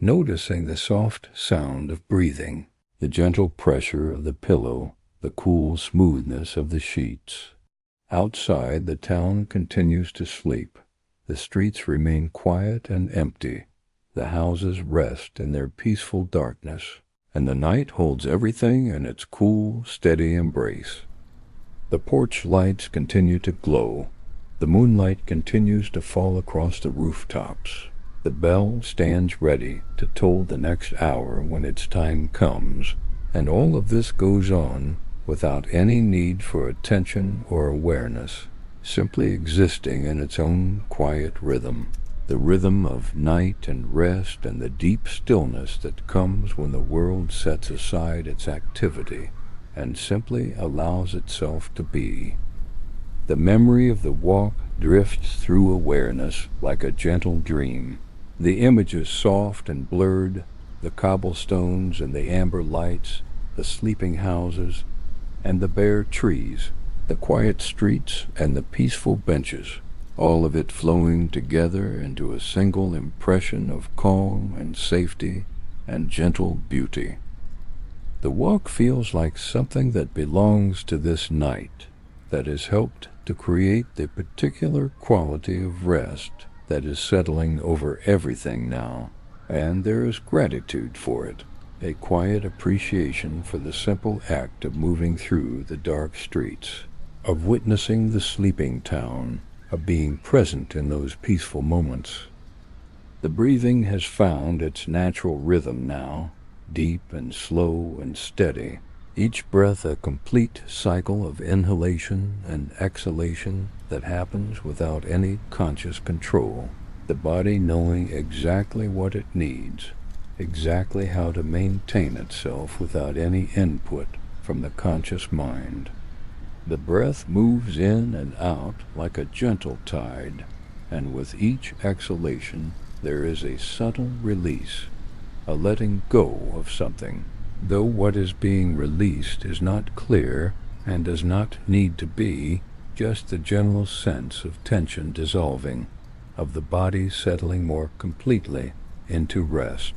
noticing the soft sound of breathing, the gentle pressure of the pillow, the cool smoothness of the sheets. Outside, the town continues to sleep. The streets remain quiet and empty. The houses rest in their peaceful darkness, and the night holds everything in its cool, steady embrace. The porch lights continue to glow. The moonlight continues to fall across the rooftops. The bell stands ready to toll the next hour when its time comes, and all of this goes on without any need for attention or awareness, simply existing in its own quiet rhythm, the rhythm of night and rest and the deep stillness that comes when the world sets aside its activity and simply allows itself to be. The memory of the walk drifts through awareness like a gentle dream. The images soft and blurred, the cobblestones and the amber lights, the sleeping houses and the bare trees, the quiet streets and the peaceful benches, all of it flowing together into a single impression of calm and safety and gentle beauty. The walk feels like something that belongs to this night, that has helped to create the particular quality of rest that is settling over everything now, and there is gratitude for it, a quiet appreciation for the simple act of moving through the dark streets, of witnessing the sleeping town, of being present in those peaceful moments. The breathing has found its natural rhythm now, deep and slow and steady, each breath a complete cycle of inhalation and exhalation that happens without any conscious control, the body knowing exactly what it needs, exactly how to maintain itself without any input from the conscious mind. The breath moves in and out like a gentle tide, and with each exhalation there is a subtle release, a letting go of something, though what is being released is not clear and does not need to be, just the general sense of tension dissolving, of the body settling more completely into rest.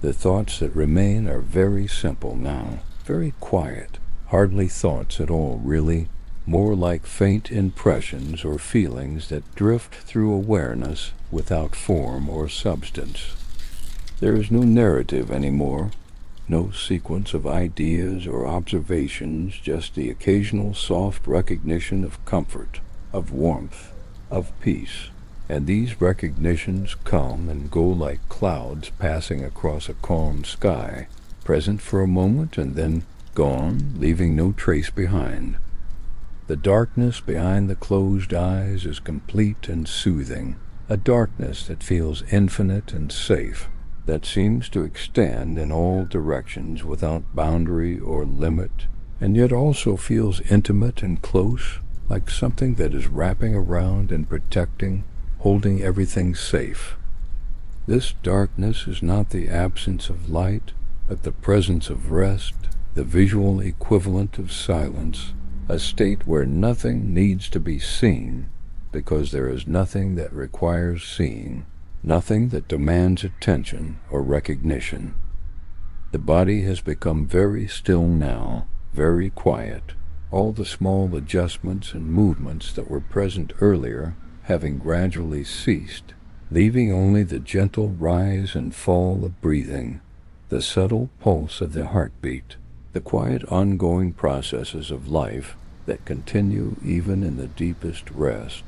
The thoughts that remain are very simple now, very quiet, hardly thoughts at all really, more like faint impressions or feelings that drift through awareness without form or substance. There is no narrative anymore, no sequence of ideas or observations, just the occasional soft recognition of comfort, of warmth, of peace. And these recognitions come and go like clouds passing across a calm sky, present for a moment and then gone, leaving no trace behind. The darkness behind the closed eyes is complete and soothing, a darkness that feels infinite and safe, that seems to extend in all directions without boundary or limit, and yet also feels intimate and close, like something that is wrapping around and protecting, holding everything safe. This darkness is not the absence of light, but the presence of rest, the visual equivalent of silence, a state where nothing needs to be seen, because there is nothing that requires seeing, nothing that demands attention or recognition. The body has become very still now, very quiet, all the small adjustments and movements that were present earlier having gradually ceased, leaving only the gentle rise and fall of breathing, the subtle pulse of the heartbeat, the quiet ongoing processes of life that continue even in the deepest rest.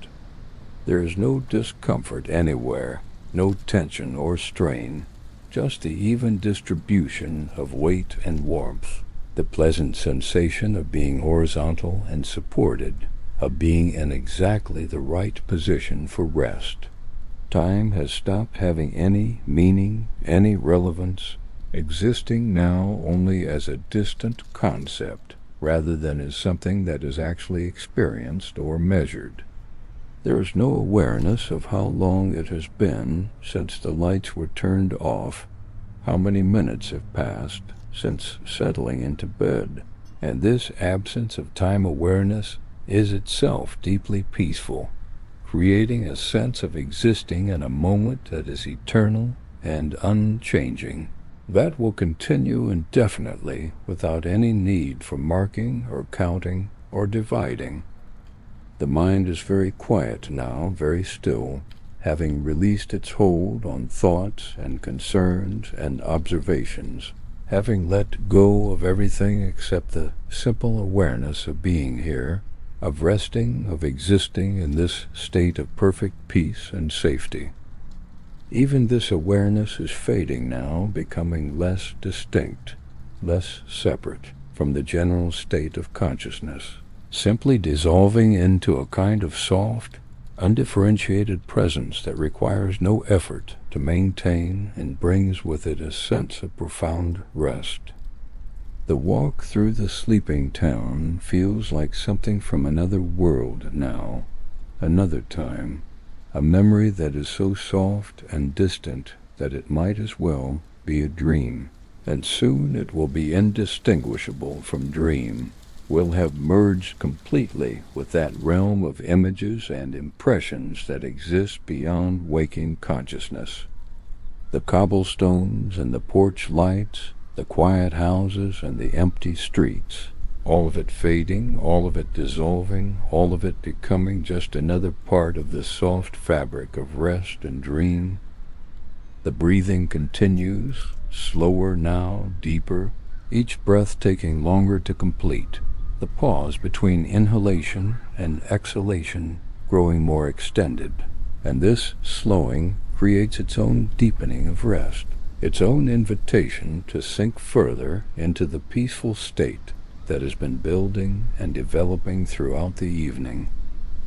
There is no discomfort anywhere, no tension or strain, just the even distribution of weight and warmth, the pleasant sensation of being horizontal and supported, of being in exactly the right position for rest. Time has stopped having any meaning, any relevance, existing now only as a distant concept rather than as something that is actually experienced or measured. There is no awareness of how long it has been since the lights were turned off, how many minutes have passed since settling into bed, and this absence of time awareness is itself deeply peaceful, creating a sense of existing in a moment that is eternal and unchanging, that will continue indefinitely without any need for marking or counting or dividing. The mind is very quiet now, very still, having released its hold on thoughts and concerns and observations, having let go of everything except the simple awareness of being here, of resting, of existing in this state of perfect peace and safety. Even this awareness is fading now, becoming less distinct, less separate from the general state of consciousness, simply dissolving into a kind of soft, undifferentiated presence that requires no effort to maintain and brings with it a sense of profound rest. The walk through the sleeping town feels like something from another world now, another time, a memory that is so soft and distant that it might as well be a dream, and soon it will be indistinguishable from dream, will have merged completely with that realm of images and impressions that exists beyond waking consciousness. The cobblestones and the porch lights, the quiet houses and the empty streets, all of it fading, all of it dissolving, all of it becoming just another part of the soft fabric of rest and dream. The breathing continues, slower now, deeper, each breath taking longer to complete, the pause between inhalation and exhalation growing more extended, and this slowing creates its own deepening of rest, its own invitation to sink further into the peaceful state that has been building and developing throughout the evening.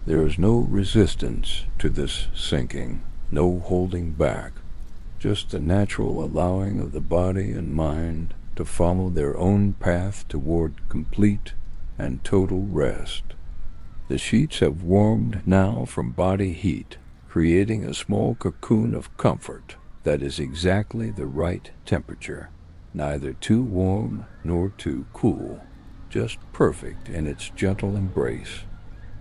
There is no resistance to this sinking, no holding back, just the natural allowing of the body and mind to follow their own path toward complete and total rest. The sheets have warmed now from body heat, creating a small cocoon of comfort that is exactly the right temperature, neither too warm nor too cool, just perfect in its gentle embrace.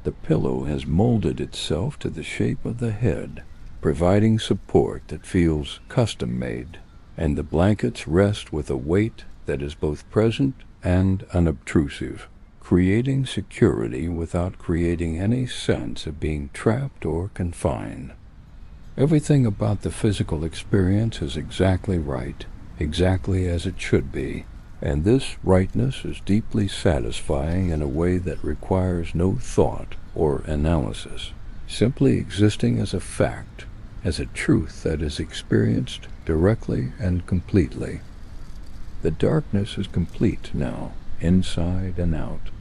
The pillow has molded itself to the shape of the head, providing support that feels custom-made, and the blankets rest with a weight that is both present and unobtrusive, creating security without creating any sense of being trapped or confined. Everything about the physical experience is exactly right, exactly as it should be, and this rightness is deeply satisfying in a way that requires no thought or analysis, simply existing as a fact, as a truth that is experienced directly and completely. The darkness is complete now, inside and out.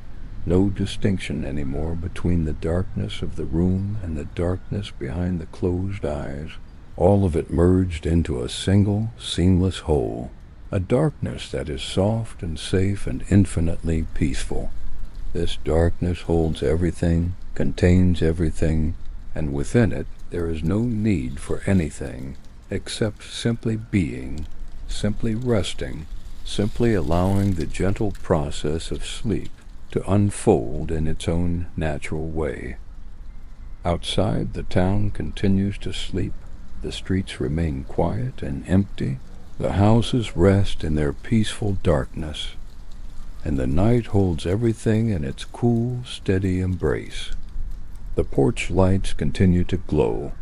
No distinction anymore between the darkness of the room and the darkness behind the closed eyes, all of it merged into a single, seamless whole, a darkness that is soft and safe and infinitely peaceful. This darkness holds everything, contains everything, and within it there is no need for anything except simply being, simply resting, simply allowing the gentle process of sleep to unfold in its own natural way. Outside, the town continues to sleep, the streets remain quiet and empty, the houses rest in their peaceful darkness, and the night holds everything in its cool, steady embrace. The porch lights continue to glow,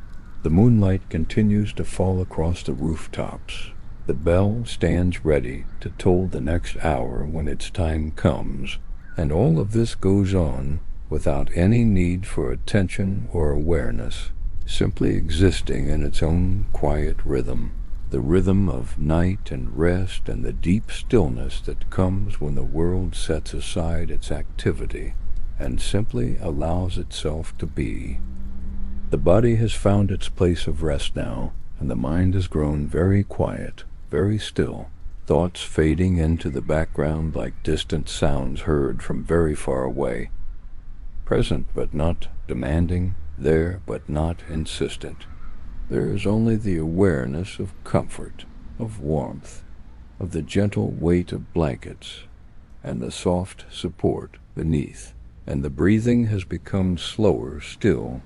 the moonlight continues to fall across the rooftops, the bell stands ready to toll the next hour when its time comes, and all of this goes on without any need for attention or awareness, simply existing in its own quiet rhythm, the rhythm of night and rest and the deep stillness that comes when the world sets aside its activity and simply allows itself to be. The body has found its place of rest now, and the mind has grown very quiet, very still, thoughts fading into the background like distant sounds heard from very far away, present but not demanding, there but not insistent. There is only the awareness of comfort, of warmth, of the gentle weight of blankets, and the soft support beneath, and the breathing has become slower still,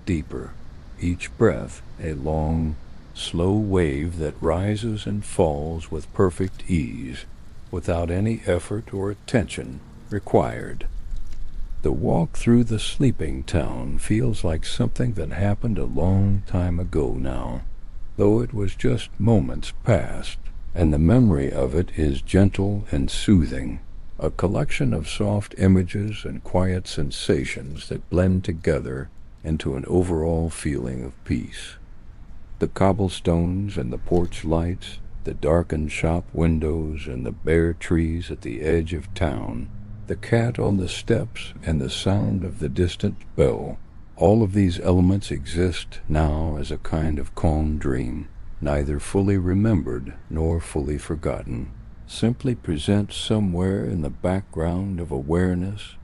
deeper, each breath a long, slow wave that rises and falls with perfect ease, without any effort or attention required. The walk through the sleeping town feels like something that happened a long time ago now, though it was just moments past, and the memory of it is gentle and soothing, a collection of soft images and quiet sensations that blend together into an overall feeling of peace. The cobblestones and the porch lights, the darkened shop windows and the bare trees at the edge of town, the cat on the steps and the sound of the distant bell, all of these elements exist now as a kind of calm dream, neither fully remembered nor fully forgotten, simply present somewhere in the background of awareness,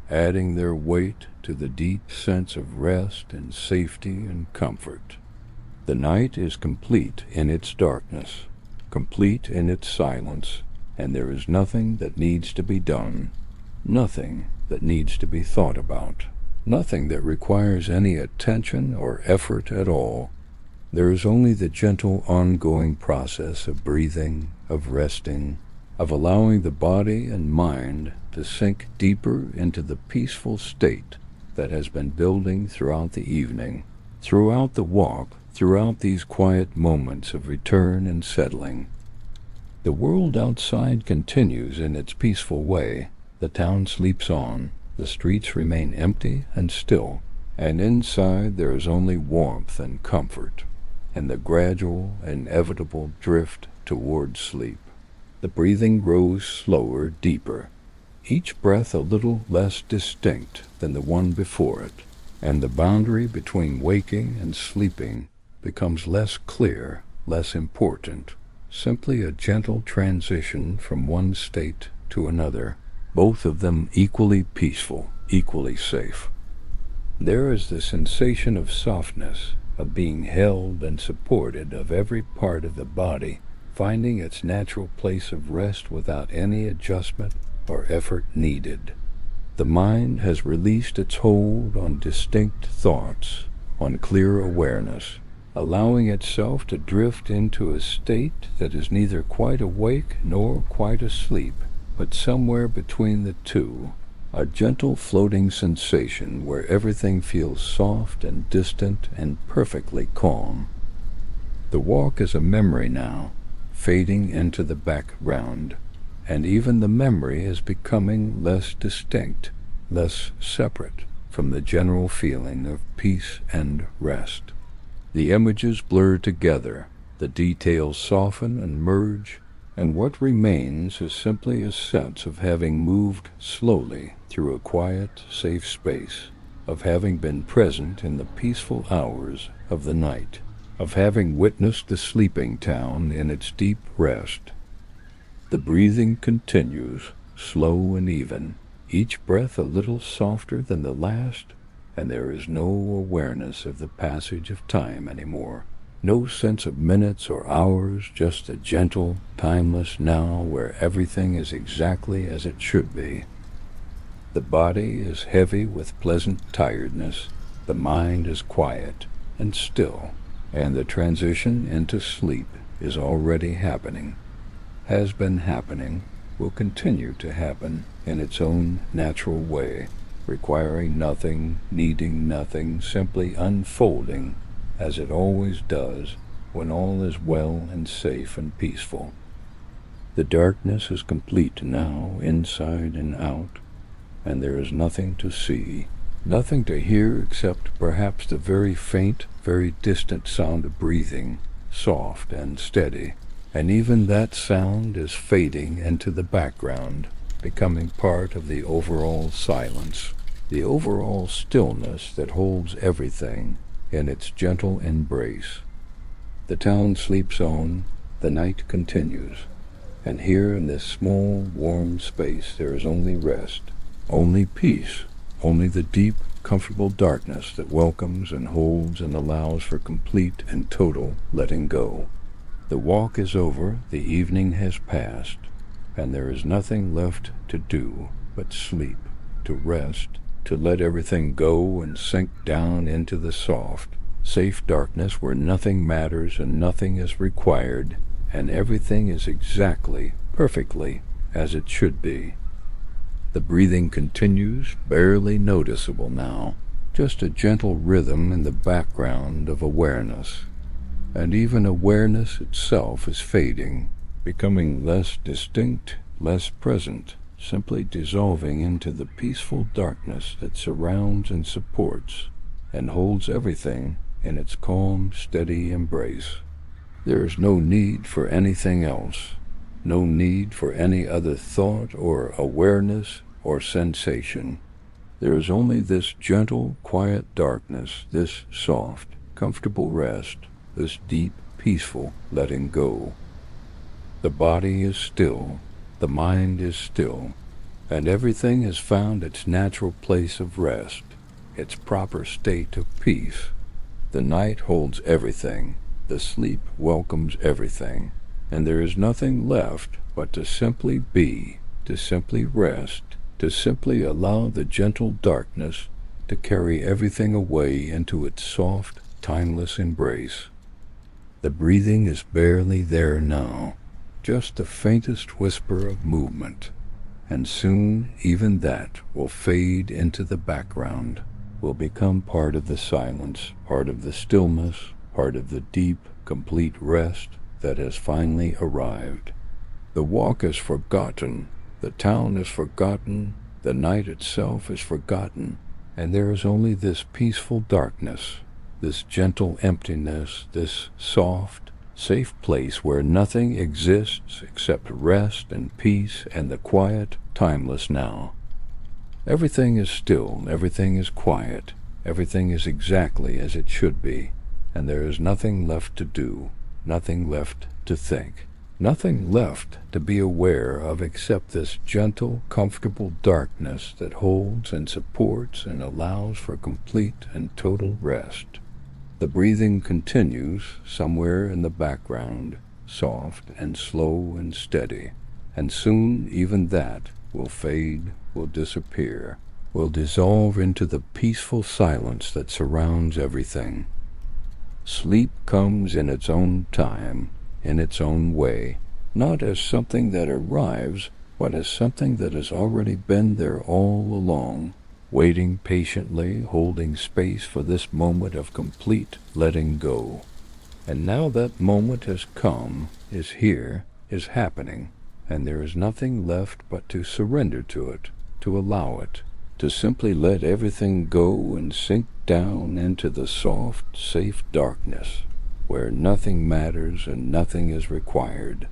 adding their weight to the deep sense of rest and safety and comfort. The night is complete in its darkness, complete in its silence, and there is nothing that needs to be done, nothing that needs to be thought about, nothing that requires any attention or effort at all. There is only the gentle ongoing process of breathing, of resting, of allowing the body and mind to sink deeper into the peaceful state that has been building throughout the evening, throughout the walk, throughout these quiet moments of return and settling. The world outside continues in its peaceful way. The town sleeps on, the streets remain empty and still, and inside there is only warmth and comfort, and the gradual, inevitable drift toward sleep. The breathing grows slower, deeper, each breath a little less distinct than the one before it, and the boundary between waking and sleeping becomes less clear, less important, simply a gentle transition from one state to another, both of them equally peaceful, equally safe. There is the sensation of softness, of being held and supported, of every part of the body finding its natural place of rest without any adjustment or effort needed. The mind has released its hold on distinct thoughts, on clear awareness, allowing itself to drift into a state that is neither quite awake nor quite asleep, but somewhere between the two, a gentle floating sensation where everything feels soft and distant and perfectly calm. The walk is a memory now, fading into the background, and even the memory is becoming less distinct, less separate from the general feeling of peace and rest. The images blur together, the details soften and merge, and what remains is simply a sense of having moved slowly through a quiet, safe space, of having been present in the peaceful hours of the night, of having witnessed the sleeping town in its deep rest. The breathing continues, slow and even, each breath a little softer than the last, and there is no awareness of the passage of time anymore. No sense of minutes or hours, just a gentle, timeless now where everything is exactly as it should be. The body is heavy with pleasant tiredness, the mind is quiet and still, and the transition into sleep is already happening, has been happening, will continue to happen in its own natural way, requiring nothing, needing nothing, simply unfolding as it always does when all is well and safe and peaceful. The darkness is complete now, inside and out, and there is nothing to see, nothing to hear except perhaps the very faint, very distant sound of breathing, soft and steady, and even that sound is fading into the background, becoming part of the overall silence, the overall stillness that holds everything in its gentle embrace. The town sleeps on, the night continues, and here in this small, warm space there is only rest, only peace, only the deep, comfortable darkness that welcomes and holds and allows for complete and total letting go. The walk is over, the evening has passed, and there is nothing left to do but sleep, to rest, to let everything go and sink down into the soft, safe darkness where nothing matters and nothing is required, and everything is exactly, perfectly, as it should be. The breathing continues, barely noticeable now, just a gentle rhythm in the background of awareness. And even awareness itself is fading, becoming less distinct, less present, simply dissolving into the peaceful darkness that surrounds and supports and holds everything in its calm, steady embrace. There is no need for anything else, no need for any other thought or awareness or sensation. There is only this gentle, quiet darkness, this soft, comfortable rest, this deep, peaceful letting go. The body is still, the mind is still, and everything has found its natural place of rest, its proper state of peace. The night holds everything, the sleep welcomes everything, and there is nothing left but to simply be, to simply rest, to simply allow the gentle darkness to carry everything away into its soft, timeless embrace. The breathing is barely there now, just the faintest whisper of movement, and soon even that will fade into the background, will become part of the silence, part of the stillness, part of the deep, complete rest that has finally arrived. The walk is forgotten, the town is forgotten, the night itself is forgotten, and there is only this peaceful darkness, this gentle emptiness, this soft, safe place where nothing exists except rest and peace and the quiet, timeless now. Everything is still, everything is quiet, everything is exactly as it should be, and there is nothing left to do, nothing left to think, nothing left to be aware of except this gentle, comfortable darkness that holds and supports and allows for complete and total rest. The breathing continues somewhere in the background, soft and slow and steady, and soon even that will fade, will disappear, will dissolve into the peaceful silence that surrounds everything. Sleep comes in its own time, in its own way, not as something that arrives, but as something that has already been there all along, waiting patiently, holding space for this moment of complete letting go. And now that moment has come, is here, is happening, and there is nothing left but to surrender to it, to allow it, to simply let everything go and sink down into the soft, safe darkness, where nothing matters and nothing is required,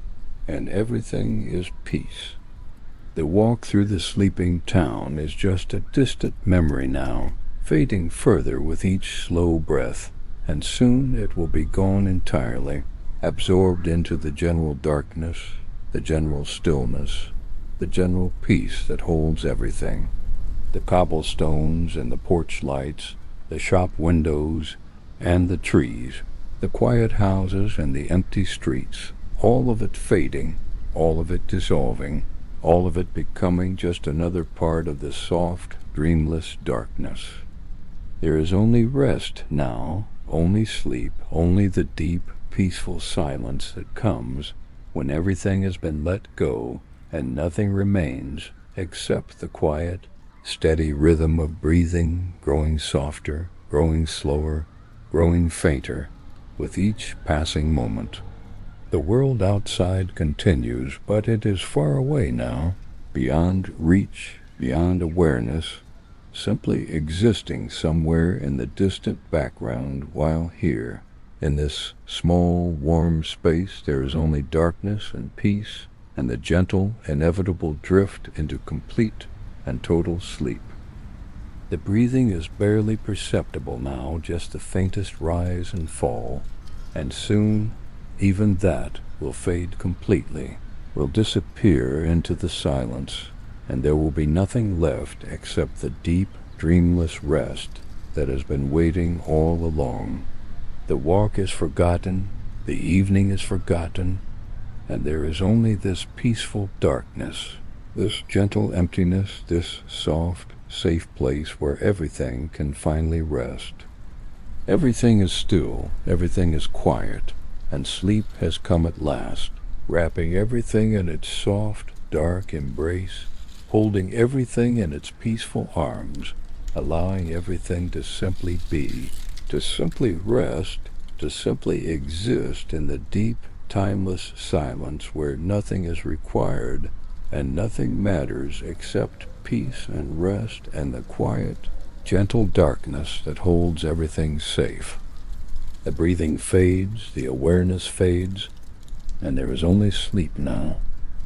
and everything is peace. The walk through the sleeping town is just a distant memory now, fading further with each slow breath, and soon it will be gone entirely, absorbed into the general darkness, the general stillness, the general peace that holds everything. The cobblestones and the porch lights, the shop windows and the trees, the quiet houses and the empty streets, all of it fading, all of it dissolving, all of it becoming just another part of the soft, dreamless darkness. There is only rest now, only sleep, only the deep, peaceful silence that comes when everything has been let go and nothing remains except the quiet, steady rhythm of breathing, growing softer, growing slower, growing fainter with each passing moment. The world outside continues, but it is far away now, beyond reach, beyond awareness, simply existing somewhere in the distant background, while here, in this small, warm space, there is only darkness and peace and the gentle, inevitable drift into complete and total sleep. The breathing is barely perceptible now, just the faintest rise and fall, and soon even that will fade completely, will disappear into the silence, and there will be nothing left except the deep, dreamless rest that has been waiting all along. The walk is forgotten, the evening is forgotten, and there is only this peaceful darkness, this gentle emptiness, this soft, safe place where everything can finally rest. Everything is still, everything is quiet, and sleep has come at last, wrapping everything in its soft, dark embrace, holding everything in its peaceful arms, allowing everything to simply be, to simply rest, to simply exist in the deep, timeless silence where nothing is required and nothing matters except peace and rest and the quiet, gentle darkness that holds everything safe. The breathing fades, the awareness fades, and there is only sleep now,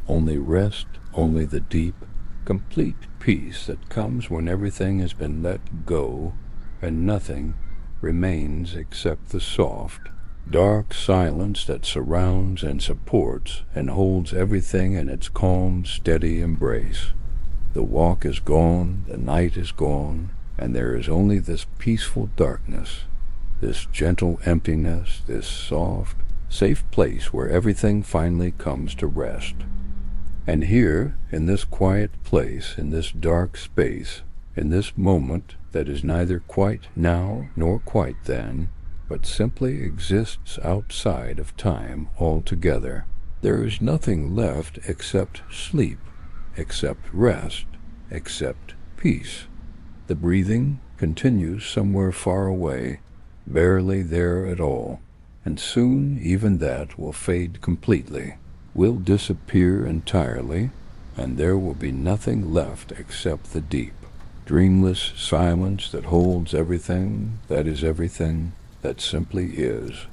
only rest, only the deep, complete peace that comes when everything has been let go and nothing remains except the soft, dark silence that surrounds and supports and holds everything in its calm, steady embrace. The walk is gone, the night is gone, and there is only this peaceful darkness, this gentle emptiness, this soft, safe place where everything finally comes to rest. And here, in this quiet place, in this dark space, in this moment that is neither quite now nor quite then, but simply exists outside of time altogether, there is nothing left except sleep, except rest, except peace. The breathing continues somewhere far away, barely there at all, and soon even that will fade completely, will disappear entirely, and there will be nothing left except the deep, dreamless silence that holds everything, that simply is.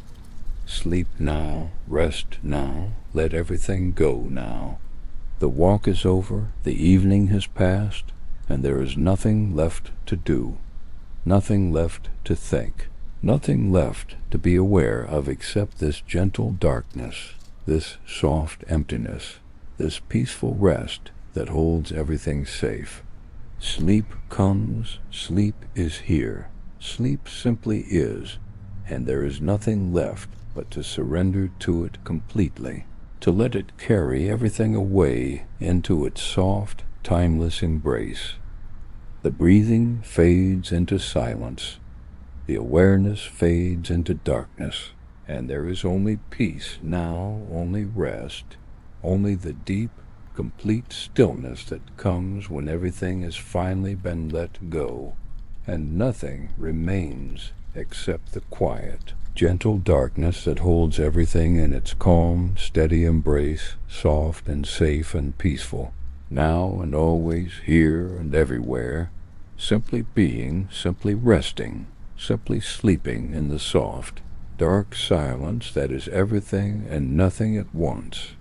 Sleep now, rest now, let everything go now. The walk is over, the evening has passed, and there is nothing left to do, nothing left to think, nothing left to be aware of except this gentle darkness, this soft emptiness, this peaceful rest that holds everything safe. Sleep comes, sleep is here, sleep simply is, and there is nothing left but to surrender to it completely, to let it carry everything away into its soft, timeless embrace. The breathing fades into silence, the awareness fades into darkness, and there is only peace now, only rest, only the deep, complete stillness that comes when everything has finally been let go, and nothing remains except the quiet, gentle darkness that holds everything in its calm, steady embrace, soft and safe and peaceful, now and always, here and everywhere, simply being, simply resting, simply sleeping in the soft, dark silence that is everything and nothing at once.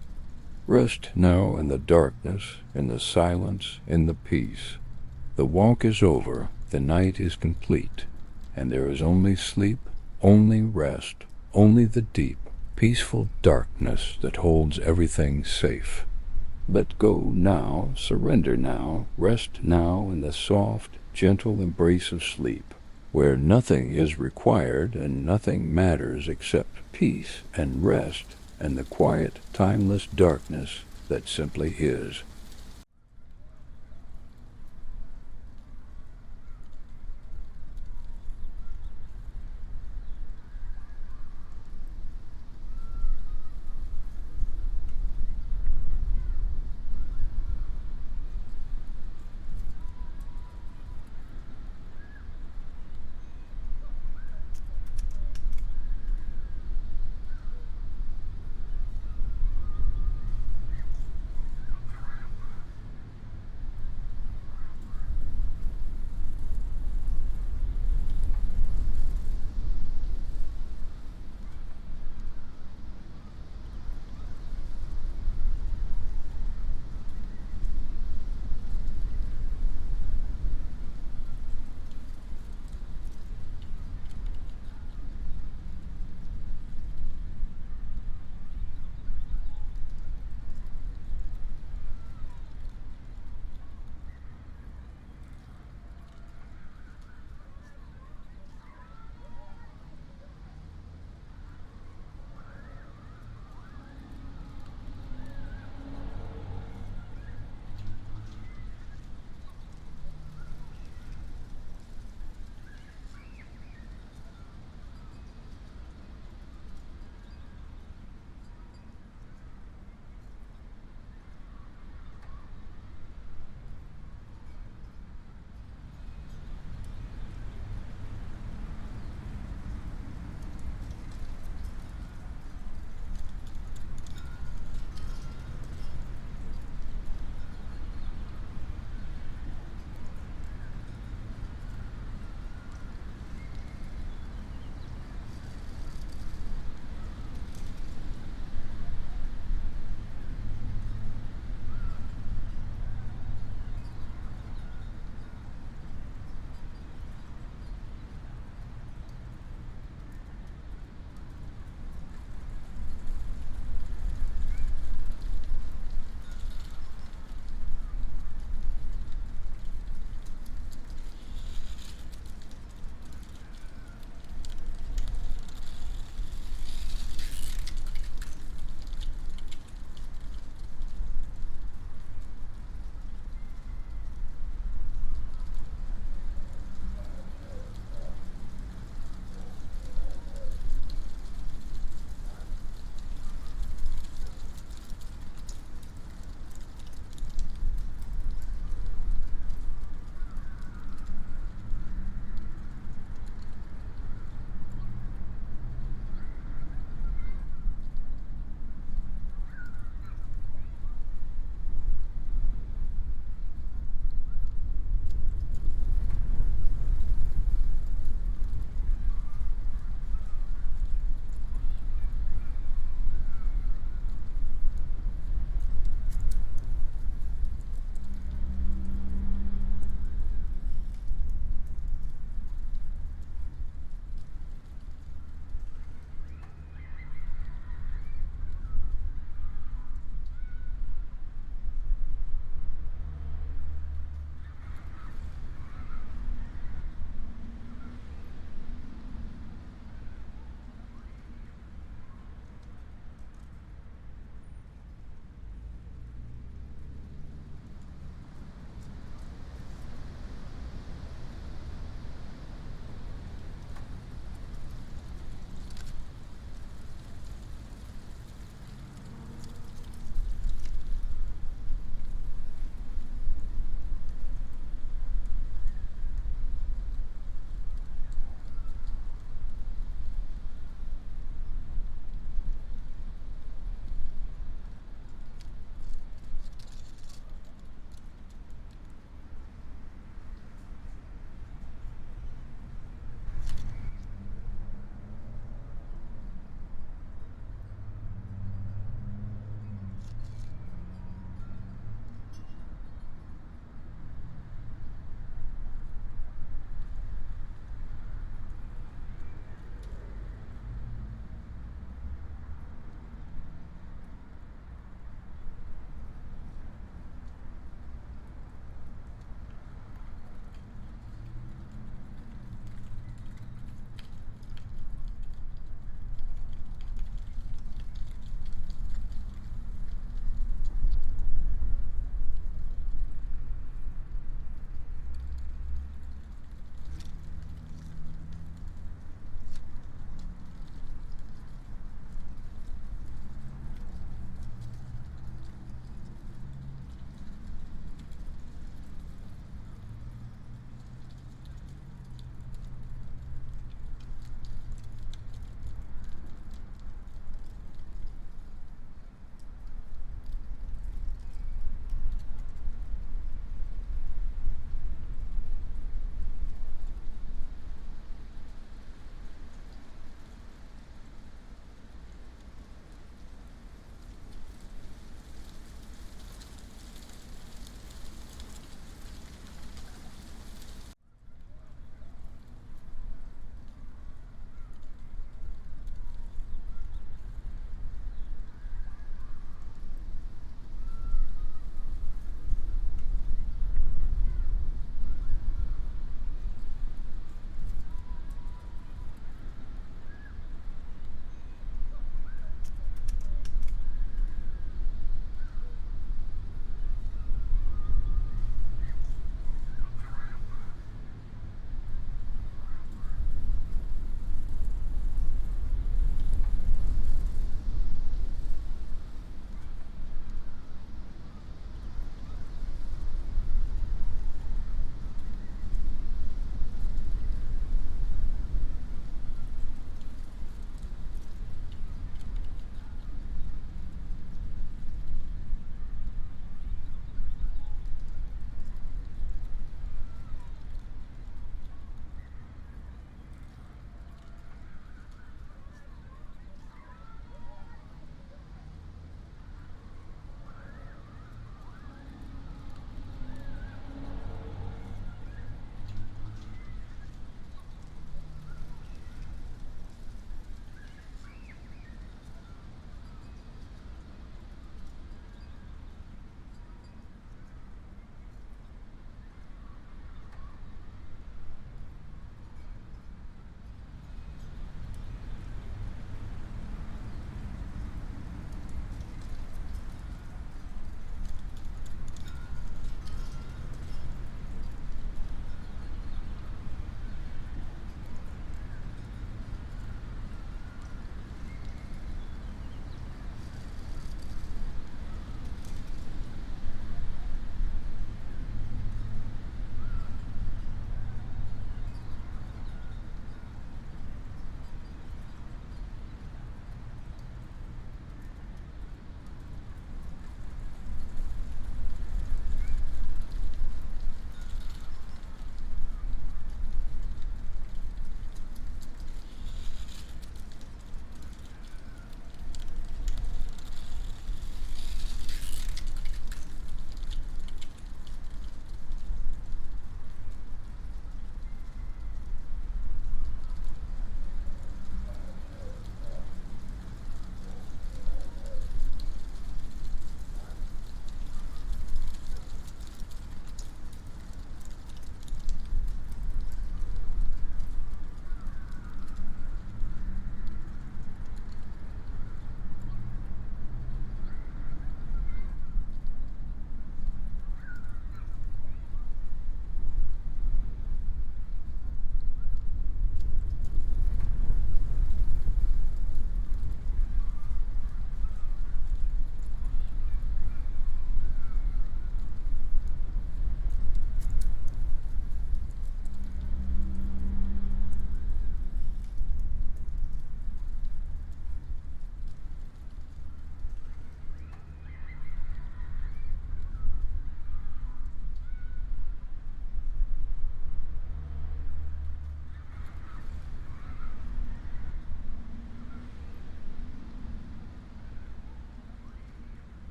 Rest now in the darkness, in the silence, in the peace. The walk is over, the night is complete, and there is only sleep, only rest, only the deep, peaceful darkness that holds everything safe. Let go now, surrender now, rest now in the soft, gentle embrace of sleep, where nothing is required and nothing matters except peace and rest and the quiet, timeless darkness that simply is.